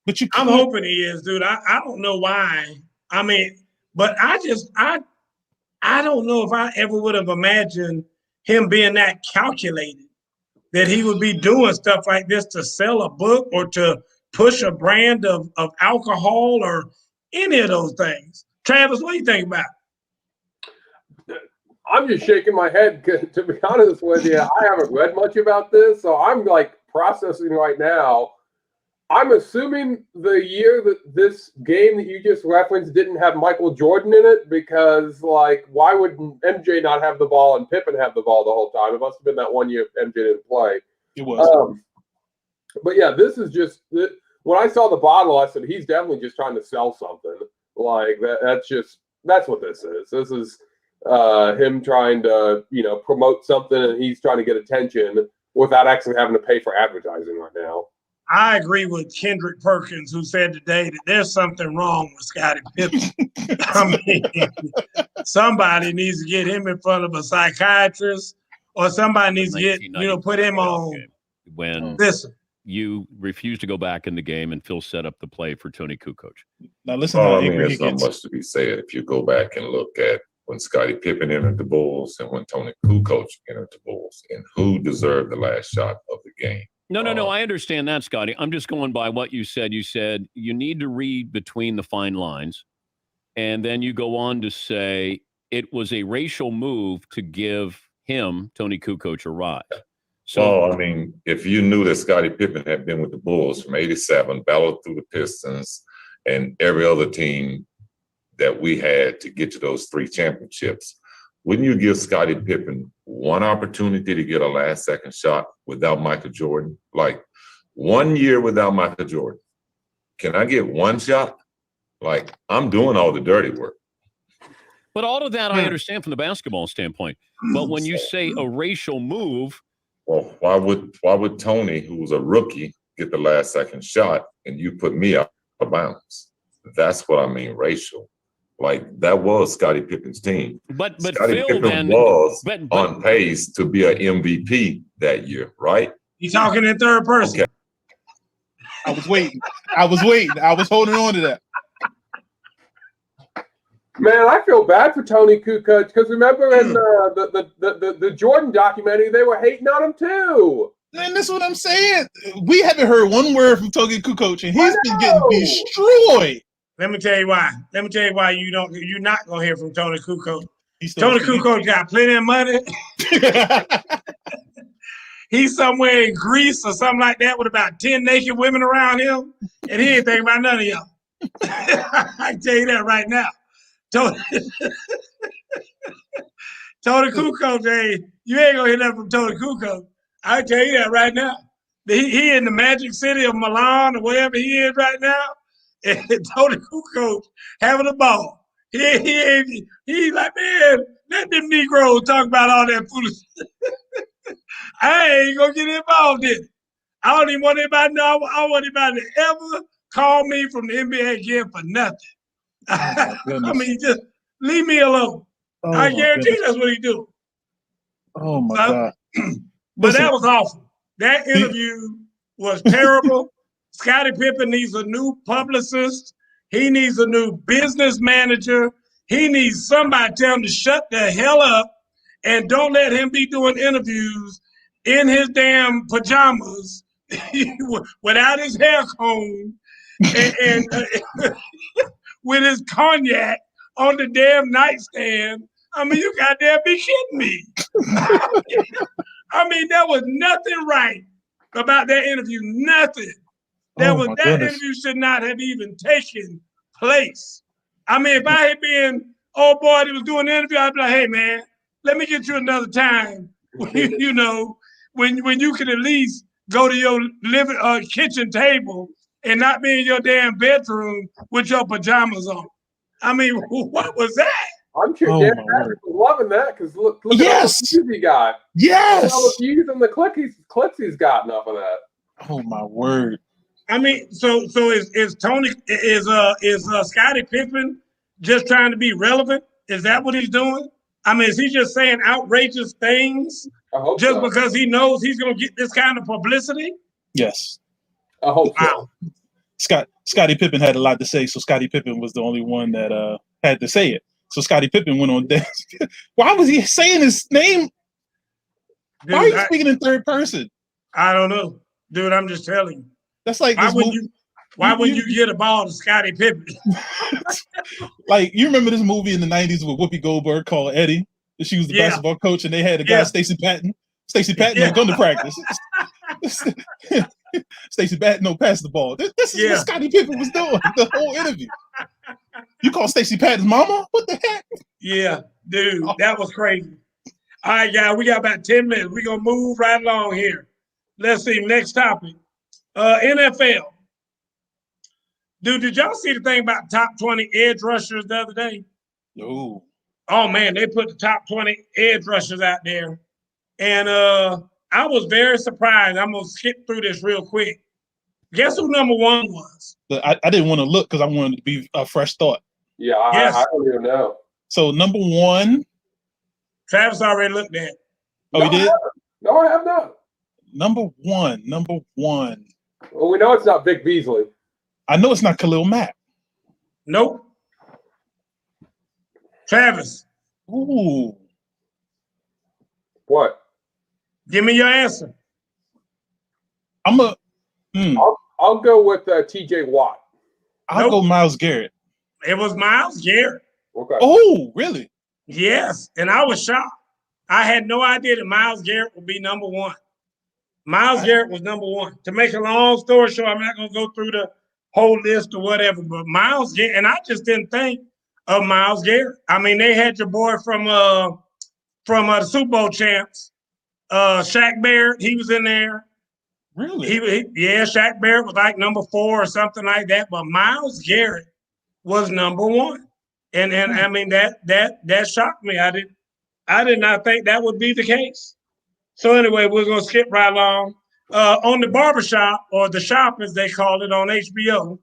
But I'm hoping he is, dude. I don't know why. I mean, but I don't know if I ever would have imagined him being that calculated, that he would be doing stuff like this to sell a book or to push a brand of alcohol or any of those things. Travis, what do you think about it? I'm just shaking my head, to be honest with you. I haven't read much about this, so I'm like processing right now. I'm assuming the year that this game that you just referenced didn't have Michael Jordan in it, because like, why would MJ not have the ball and Pippen have the ball the whole time? It must have been that 1 year MJ didn't play. It was. But yeah, this is just when I saw the bottle, I said he's definitely just trying to sell something. Like that's what this is. This is him trying to promote something, and he's trying to get attention without actually having to pay for advertising right now. I agree with Kendrick Perkins, who said today that there's something wrong with Scottie Pippen. I mean, somebody needs to get him in front of a psychiatrist, or somebody needs to get, put him on. When you refused to go back in the game, and Phil set up the play for Tony Kukoc. Now listen, there's not much to be said if you go back and look at when Scottie Pippen entered the Bulls and when Tony Kukoc entered the Bulls, and who deserved the last shot of the game. No, I understand that, Scottie. I'm just going by what you said. You said you need to read between the fine lines, and then you go on to say it was a racial move to give him, Tony Kukoc, a rise. So, I mean, if you knew that Scottie Pippen had been with the Bulls from '87, battled through the Pistons and every other team that we had to get to those 3 championships, wouldn't you give Scottie Pippen one opportunity to get a last-second shot without Michael Jordan? Like, 1 year without Michael Jordan. Can I get one shot? Like, I'm doing all the dirty work. But all of that I understand from the basketball standpoint. But when you say a racial move, well, why would Tony, who was a rookie, get the last-second shot and you put me out of bounds? That's what I mean, racial. Like, that was Scottie Pippen's team. But Scottie Phil Pippen then was on pace to be an MVP that year, right? You talking in third person. Okay. I was waiting. I was holding on to that. Man, I feel bad for Tony Kukoc, because remember in the Jordan documentary, they were hating on him too. And that's what I'm saying. We haven't heard one word from Tony Kukoc, and he's been getting destroyed. Let me tell you why. You're not gonna hear from Tony Kukoc. Tony Kukoc got plenty of money. he's somewhere in Greece or something like that with about 10 naked women around him, and he ain't thinking about none of y'all. I can tell you that right now. Tony Kukoc, hey, you ain't gonna hear that from Tony Kukoc. I can tell you that right now. He in the magic city of Milan or wherever he is right now, and Tony Kukoc having a ball. He's like, man, let them Negroes talk about all that foolishness. I ain't gonna get involved in it. I don't even want anybody to know. I don't want anybody to ever call me from the NBA again for nothing. I mean, just leave me alone. Oh, I guarantee that's what he do. Oh my God. But Listen, that was awful. That interview was terrible. Scottie Pippen needs a new publicist. He needs a new business manager. He needs somebody to tell him to shut the hell up and don't let him be doing interviews in his damn pajamas without his hair combed and with his cognac on the damn nightstand. I mean, you goddamn be kidding me. I mean, there was nothing right about that interview. Nothing. That interview should not have even taken place. I mean, if I had been old boy that was doing the interview, I'd be like, hey man, let me get you another time. You know, when you can at least go to your living kitchen table and not be in your damn bedroom with your pajamas on. I mean, what was that? I'm sure Dan Patrick was loving that because look at all the views he got. Yes. All the views and the clicks he's gotten off of that. Oh my word. I mean, so is Scottie Pippen just trying to be relevant? Is that what he's doing? I mean, is he just saying outrageous things just because he knows he's going to get this kind of publicity? Yes. I hope so. Scottie Pippen had a lot to say, so Scottie Pippen was the only one that had to say it. So Scottie Pippen went on desk. Why was he saying his name? Dude, why are you speaking in third person? I don't know. Dude, I'm just telling you. That's like why wouldn't you get a ball to Scottie Pippen? Like, you remember this movie in the 90s with Whoopi Goldberg called Eddie? She was the basketball coach, and they had a guy, Stacey Patton. Stacey Patton had gone to practice. Stacey Patton don't pass the ball. This is what Scottie Pippen was doing the whole interview. You call Stacey Patton's mama? What the heck? Yeah, dude, that was crazy. All right, guys, we got about 10 minutes. We're going to move right along here. Let's see, next topic. NFL. Dude, did y'all see the thing about top 20 edge rushers the other day? No. Oh, man, they put the top 20 edge rushers out there. And I was very surprised. I'm going to skip through this real quick. Guess who number one was? I didn't want to look because I wanted to be a fresh thought. Yeah, I don't even know. So number one. Travis already looked at it. Oh, you did? No, I have not. Number one. Well, we know it's not Vic Beasley. I know it's not Khalil Mack. Nope. Travis. Ooh. What? Give me your answer. I'll go with T.J. Watt. I'll go Myles Garrett. It was Myles Garrett. Okay. Oh, really? Yes, and I was shocked. I had no idea that Myles Garrett would be number one. Myles Garrett was number one. To make a long story short, I'm not going to go through the whole list or whatever, but Myles Garrett, and I just didn't think of Myles Garrett. I mean, they had your boy from the Super Bowl champs, Shaq Barrett. He was in there. Really? Shaq Barrett was like number 4 or something like that, but Myles Garrett was number one. And I mean, that shocked me. I did not think that would be the case. So anyway, we're going to skip right along. On the barbershop, or the shop as they call it on HBO,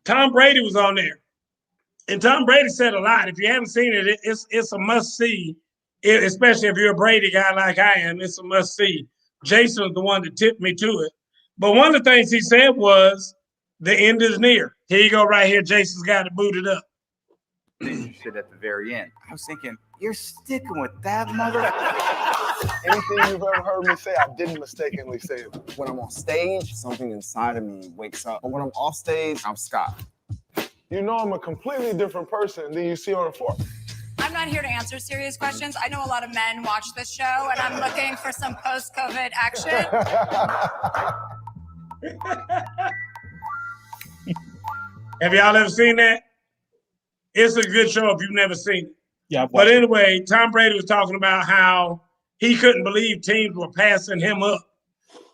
Tom Brady was on there. And Tom Brady said a lot. If you haven't seen it, it's a must-see, especially if you're a Brady guy like I am. It's a must-see. Jason's the one that tipped me to it. But one of the things he said was, the end is near. Here you go right here. Jason's got it booted up. Shit at the very end. I was thinking, you're sticking with that mother. Anything you've ever heard me say, I didn't mistakenly say it. When I'm on stage, something inside of me wakes up. But when I'm off stage, I'm Scott. You know I'm a completely different person than you see on the floor. I'm not here to answer serious questions. I know a lot of men watch this show, and I'm looking for some post-COVID action. Have y'all ever seen that? It's a good show if you've never seen it. Yeah, but anyway, Tom Brady was talking about how he couldn't believe teams were passing him up.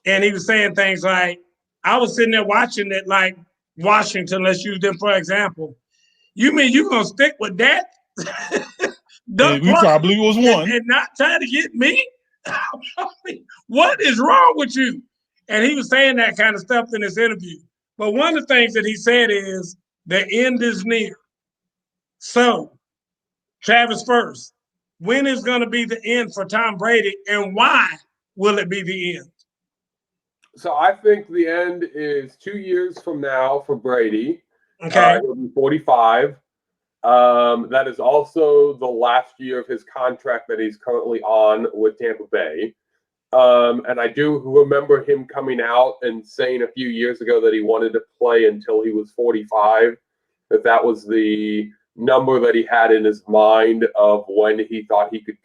And he was saying things like, I was sitting there watching it like Washington, let's use them for example. You mean you're going to stick with that? Yeah, we probably was one. And not try to get me? What is wrong with you? And he was saying that kind of stuff in this interview. But one of the things that he said is the end is near. So, Travis first, when is going to be the end for Tom Brady and why will it be the end? So I think the end is 2 years from now for Brady. Okay. He'll be 45. That is also the last year of his contract that he's currently on with Tampa Bay. And I do remember him coming out and saying a few years ago that he wanted to play until he was 45, that was the number that he had in his mind of when he thought he could,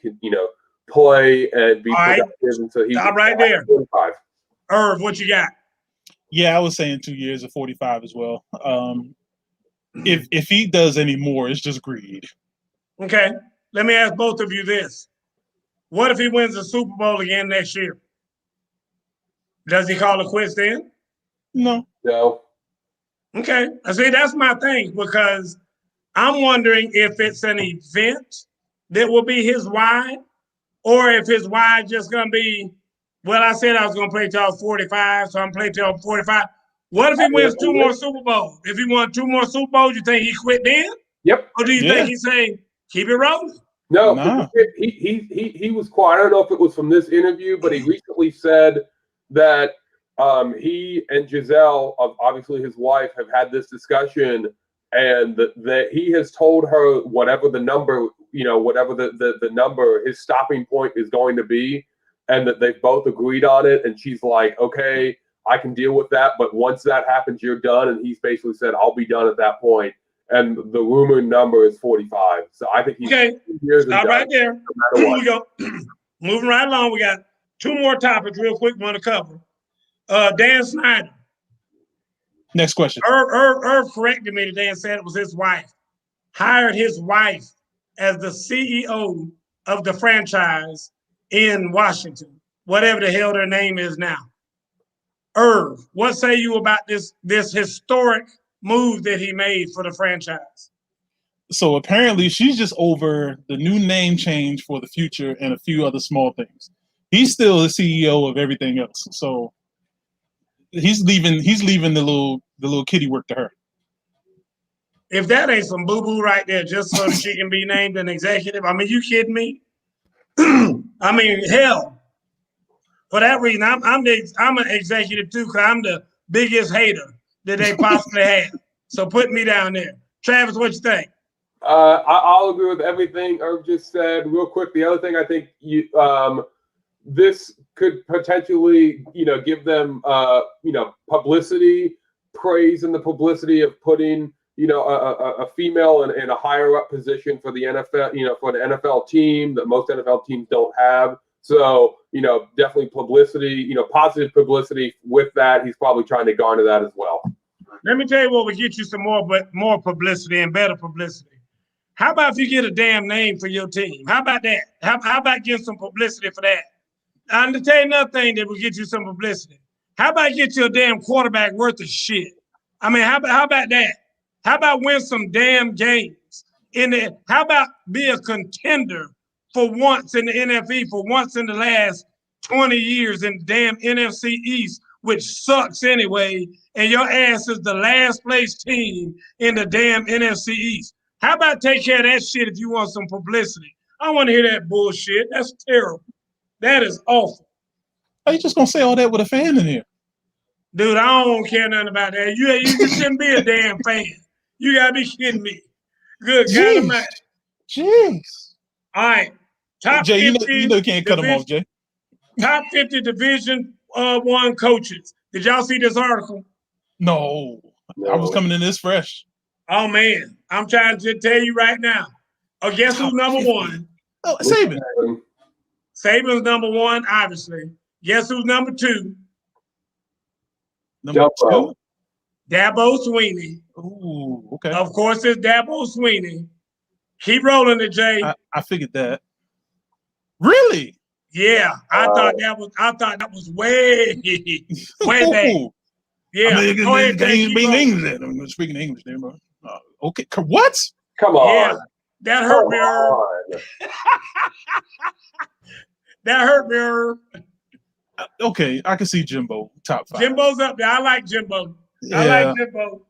play and be productive until he was right there. 45. Irv, what you got? Yeah, I was saying 2 years of 45 as well. If he does any more, it's just greed. Okay. Let me ask both of you this. What if he wins the Super Bowl again next year? Does he call it quits then? No. Okay. I see, that's my thing, because I'm wondering if it's an event that will be his why, or if his why is just going to be, well, I said I was going to play till I was 45, so I'm playing till I'm 45. What if he wins 2 more Super Bowls? If he won 2 more Super Bowls, you think he quit then? Yep. Or do you think he's saying, keep it rolling? No. He was quiet. I don't know if it was from this interview, but he recently said that he and Giselle, obviously his wife, have had this discussion, and that he has told her whatever the number, whatever the number, his stopping point is going to be, and that they've both agreed on it. And she's like, okay, I can deal with that, but once that happens, you're done. And he's basically said, I'll be done at that point. And the rumored number is 45. So I think he's 2 years and Stop done, right there. no matter Here we go. Moving right along. We got 2 more topics real quick we want to cover. Dan Snyder. Next question. Irv corrected me today and said it was his wife. Hired his wife as the CEO of the franchise in Washington, whatever the hell their name is now. Irv, what say you about this historic move that he made for the franchise? So apparently she's just over the new name change for the future and a few other small things. He's still the CEO of everything else. So he's leaving the little kitty work to her. If that ain't some boo-boo right there, just so that she can be named an executive, I mean, you kidding me? I mean, hell. For that reason, I'm an executive too, because I'm the biggest hater that they possibly have. So put me down there. Travis, what you think? I'll agree with everything Irv just said. Real quick, the other thing I think this could potentially, give them, publicity, praise, and the publicity of putting, a female in a higher up position for the NFL, for the NFL team that most NFL teams don't have. So, definitely publicity, positive publicity with that. He's probably trying to garner that as well. Let me tell you what would get you some more publicity and better publicity. How about if you get a damn name for your team? How about that? How about getting some publicity for that? I'm to tell you another thing that will get you some publicity. How about get you a damn quarterback worth of shit? I mean, how about that? How about win some damn games in the? How about be a contender for once in the NFL, for once in the last 20 years in the damn NFC East, which sucks anyway, and your ass is the last place team in the damn NFC East. How about take care of that shit if you want some publicity? I don't want to hear that bullshit. That's terrible. That is awful. Are you just gonna say all that with a fan in here? Dude, I don't care nothing about that. You shouldn't be a damn fan. You gotta be kidding me. Good God Almighty. Jeez. All right. Top Jay, 50 you know you can't cut him off, Jay. Top 50 Division I coaches. Did y'all see this article? No. I was coming in this fresh. Oh man, I'm trying to tell you right now. Oh, guess who's number 1? Oh, Saban. Saban's number 1, obviously. Guess who's number 2? Number 2? Dabo Swinney. Ooh, okay. Of course, it's Dabo Swinney. Keep rolling it, Jay. I figured that. Really? Yeah, I thought that was way back. Yeah, I mean, go ahead, Jay. English. I'm speaking English there, bro. Okay, what? Come on. Yeah, that hurt me, Irv. That hurt me, Irv. Okay, I can see Jimbo top 5. Jimbo's up there. I like Jimbo. Yeah. I like Jimbo.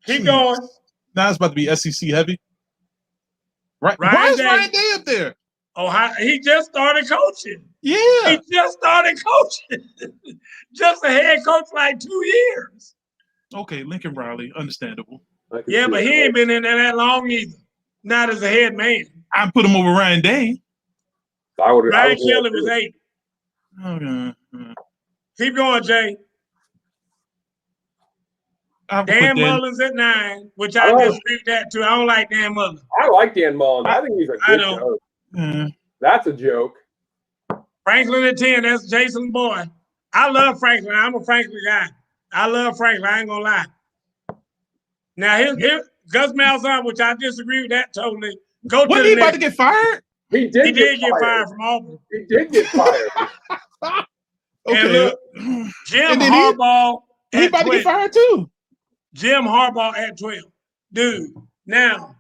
Keep going. Now it's about to be SEC heavy. Right? Why is Ryan Day up there? Oh, he just started coaching. Yeah. He just started coaching. Just a head coach like 2 years. Okay, Lincoln Riley, understandable. Yeah, but he ain't been in there that long either. Not as a head man. I put him over Ryan Day. Ryan Kelly was 8. Okay. Keep going, Jay. Dan Mullins at 9, which I disagree with that too. I don't like Dan Mullins. I like Dan Mullins. I think he's a good coach. That's a joke. Franklin at 10. That's Jason's boy. I love Franklin. I'm a Franklin guy. I love Franklin. I ain't gonna lie. Now here's Gus Malzahn, which I disagree with that totally. Wasn't he about to get fired? He did get fired from Auburn. He did get fired. Okay. And look, Jim Harbaugh. He about to get fired too. Jim Harbaugh at 12. Dude, now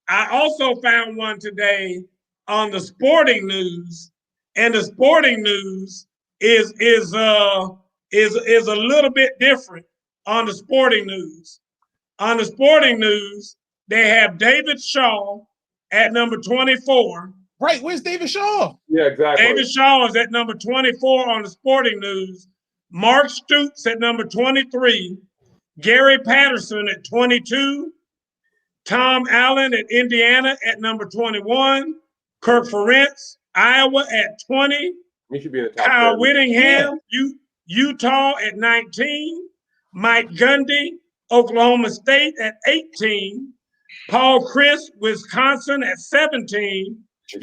I also found one today on the sporting news, and the sporting news is a little bit different on the sporting news. On the sporting news, they have David Shaw at number 24. Right, where's David Shaw? Yeah, exactly. David Shaw is at number 24 on the sporting news. Mark Stoops at number 23. Gary Patterson at 22. Tom Allen at Indiana at number 21. Kirk Ferentz, Iowa at 20. He should be in the top Kyle 10. Whittingham, Utah at 19. Mike Gundy, Oklahoma State at 18. Paul Chryst, Wisconsin at 17.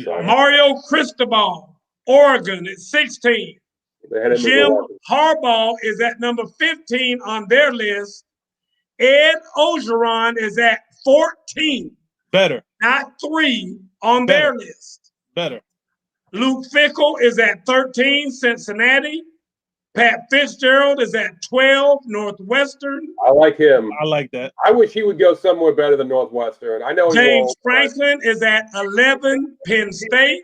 Mario Cristobal, Oregon at 16. Jim Harbaugh is at number 15 on their list. Ed Ogeron is at 14. Better. Not 3 on their list. Better. Luke Fickell is at 13, Cincinnati. Pat Fitzgerald is at 12, Northwestern. I like him. I like that. I wish he would go somewhere better than Northwestern. I know James Franklin is at 11, Penn State.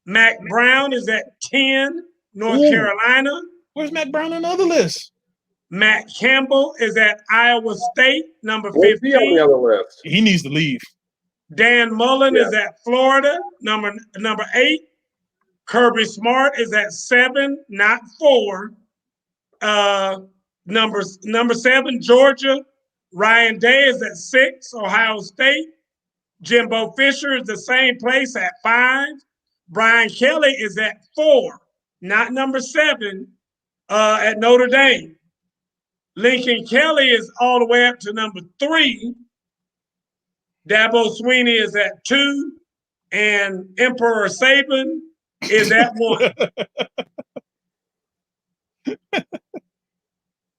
Mac Brown is at 10, North Carolina. Where's Mac Brown on the other list? Matt Campbell is at Iowa State, number 15. He on the other list? He needs to leave. Dan Mullen is at Florida, number 8. Kirby Smart is at 7, not 4. Number 7, Georgia. Ryan Day is at 6, Ohio State. Jimbo Fisher is the same place at 5. Brian Kelly is at 4, not number 7, at Notre Dame. Lincoln Kelly is all the way up to number 3. Dabo Swinney is at 2, and Emperor Saban is at 1.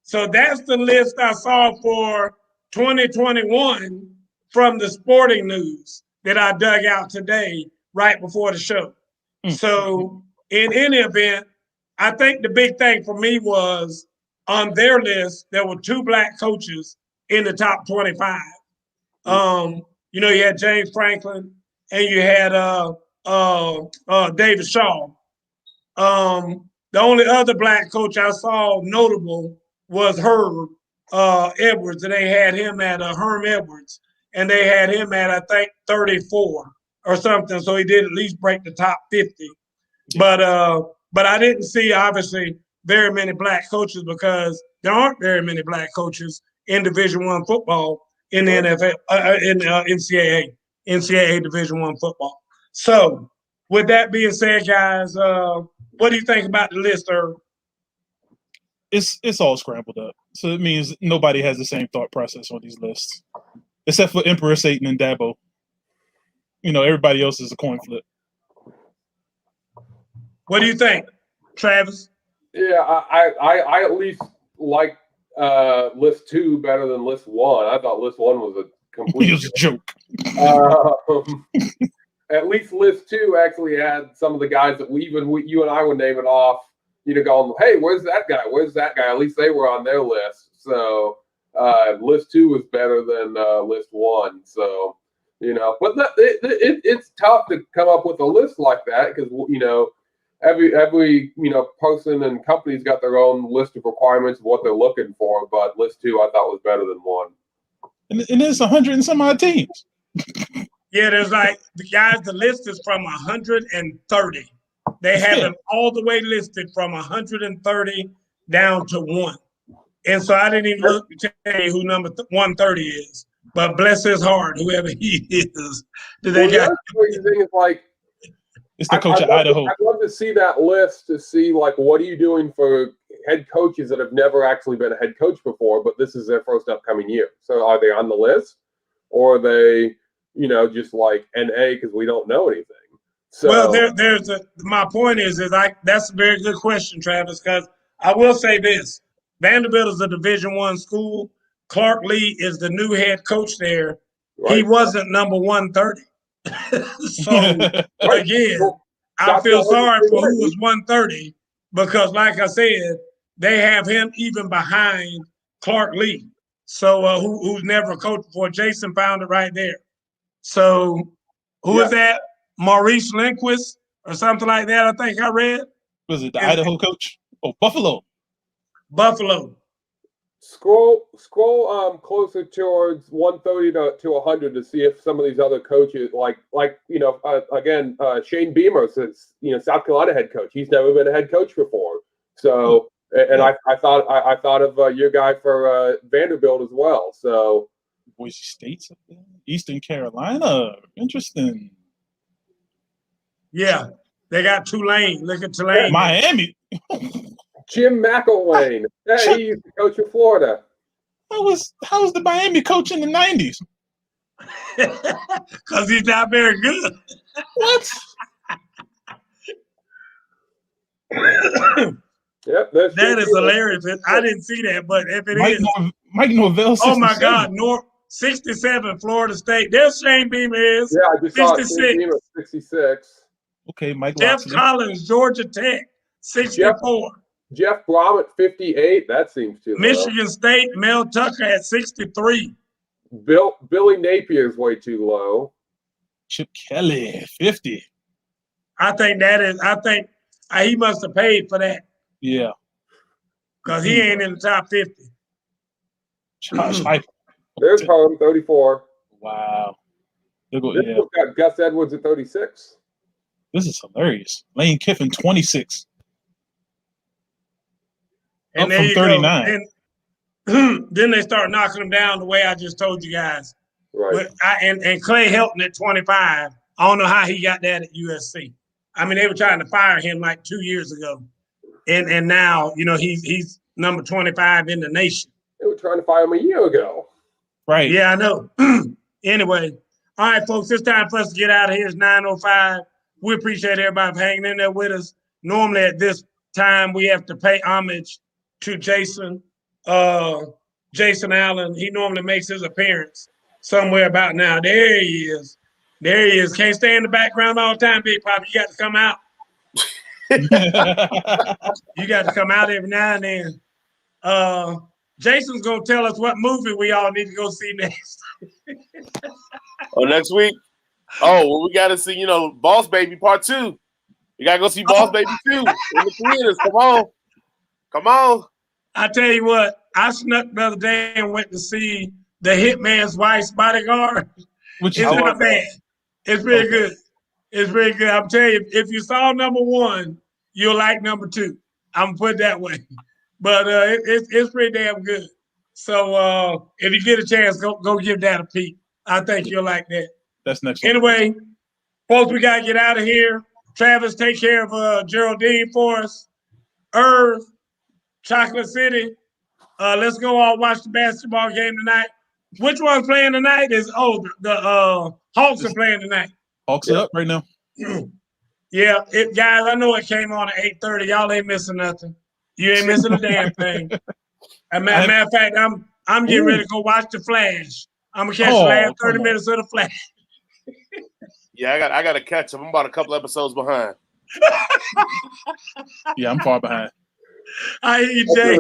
So that's the list I saw for 2021 from the sporting news that I dug out today right before the show. So in any event, I think the big thing for me was on their list, there were 2 black coaches in the top 25. You had James Franklin and you had David Shaw. The only other black coach I saw notable was Herb Edwards, and they had him at Herm Edwards, and they had him at, I think, 34 or something, so he did at least break the top 50. But I didn't see, obviously, very many black coaches because there aren't very many black coaches in Division I football in the NFL, in NCAA Division I football. So, with that being said, guys, what do you think about the list, Irv? It's all scrambled up. So it means nobody has the same thought process on these lists, except for Emperor Satan and Dabo. everybody else is a coin flip. What do you think, Travis? Yeah, I at least like list 2 better than list 1. I thought list 1 was a complete it was a joke. At least list 2 actually had some of the guys that you and I were naming off, going, hey, where's that guy? Where's that guy? At least they were on their list. So list 2 was better than list 1. So, but it's tough to come up with a list like that because, every person and company's got their own list of requirements of what they're looking for. But list 2 I thought was better than 1. And there's 100 and some odd teams. Yeah, there's the list is from 130. They have them all the way listed from 130 down to 1. And so I didn't even look to tell you who number 130 is. But bless his heart, whoever he is. The other crazy thing is it's the coach of Idaho. I'd love to see that list to see what are you doing for head coaches that have never actually been a head coach before, but this is their first upcoming year. So are they on the list, or are they, just like NA because we don't know anything? So, well, my point is that's a very good question, Travis, because I will say this: Vanderbilt is a Division I school. Clark Lee is the new head coach there. Right. He wasn't number 130. So again, I feel sorry for who was 130 because, like I said, they have him even behind Clark Lee. So who's never coached before? Jason found it right there. So who is that? Maurice Lindquist or something like that, I think I read. Was it the Idaho coach? Oh, Buffalo. Scroll closer towards 130 to 100 to see if some of these other coaches, again, Shane Beamer says, South Carolina head coach. He's never been a head coach before. So, and I thought of your guy for Vanderbilt as well. So, Boise State's up there. Eastern Carolina. Interesting. Yeah, they got Tulane. Look at Tulane. Miami. Jim McElwain. Hey, he used to coach in Florida. How was the Miami coach in the 90s? Because he's not very good. What? Yep, that is hilarious. I didn't see that, but if it is, Mike Norvell. 67. Oh my God, 67, Florida State. There's Shane Beamer is. Yeah, I just 66. Saw Shane Beamer, 66. Okay, Mike. Jeff Loxley. Collins, Georgia Tech, 64. Jeff Brom at 58. That seems too low. Michigan State, Mel Tucker at 63. Billy Napier's way too low. Chip Kelly, 50. I think he must have paid for that. Yeah. Because he ain't in the top 50. Josh Heupel. There's home, 34. Wow. Got Gus Edwards at 36. This is hilarious. Lane Kiffin, 26. And up from 39. And then they start knocking them down the way I just told you guys. Right. And Clay Helton at 25. I don't know how he got that at USC. I mean, they were trying to fire him like 2 years ago. And now, he's number 25 in the nation. They were trying to fire him a year ago. Right. Yeah, I know. Anyway, all right, folks, it's time for us to get out of here. It's 9:05. We appreciate everybody for hanging in there with us. Normally at this time, we have to pay homage to Jason Allen. He normally makes his appearance somewhere about now. There he is. Can't stay in the background all the time, Big Pop. You got to come out. You got to come out every now and then. Jason's going to tell us what movie we all need to go see next. Next week? Oh, well, we got to see, Boss Baby Part 2. You got to go see Boss Baby 2 in the theaters. Come on. I tell you what, I snuck the other day and went to see The Hitman's Wife's Bodyguard. It's not bad. It's really good. It's really good. I'm telling you, if you saw number 1, you'll like number 2. I'm going to put it that way. But it's pretty damn good. So if you get a chance, go give that a peek. I think you'll like that. That's next. Anyway, folks, we got to get out of here. Travis, take care of Geraldine for us. Irv, Chocolate City. Let's go all watch the basketball game tonight. Which one's playing tonight? The Hawks are playing tonight. Hawks are up right now. Yeah, guys, I know it came on at 8:30. Y'all ain't missing nothing. You ain't missing a damn thing. Matter of fact, I'm getting ready to go watch the Flash. I'm gonna catch the last 30 minutes of the Flash. Yeah, I got to catch up. I'm about a couple episodes behind. Yeah, I'm far behind. I hear you, Jay.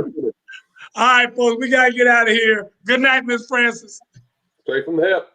All right, folks, we gotta get out of here. Good night, Miss Francis. Straight from the hip.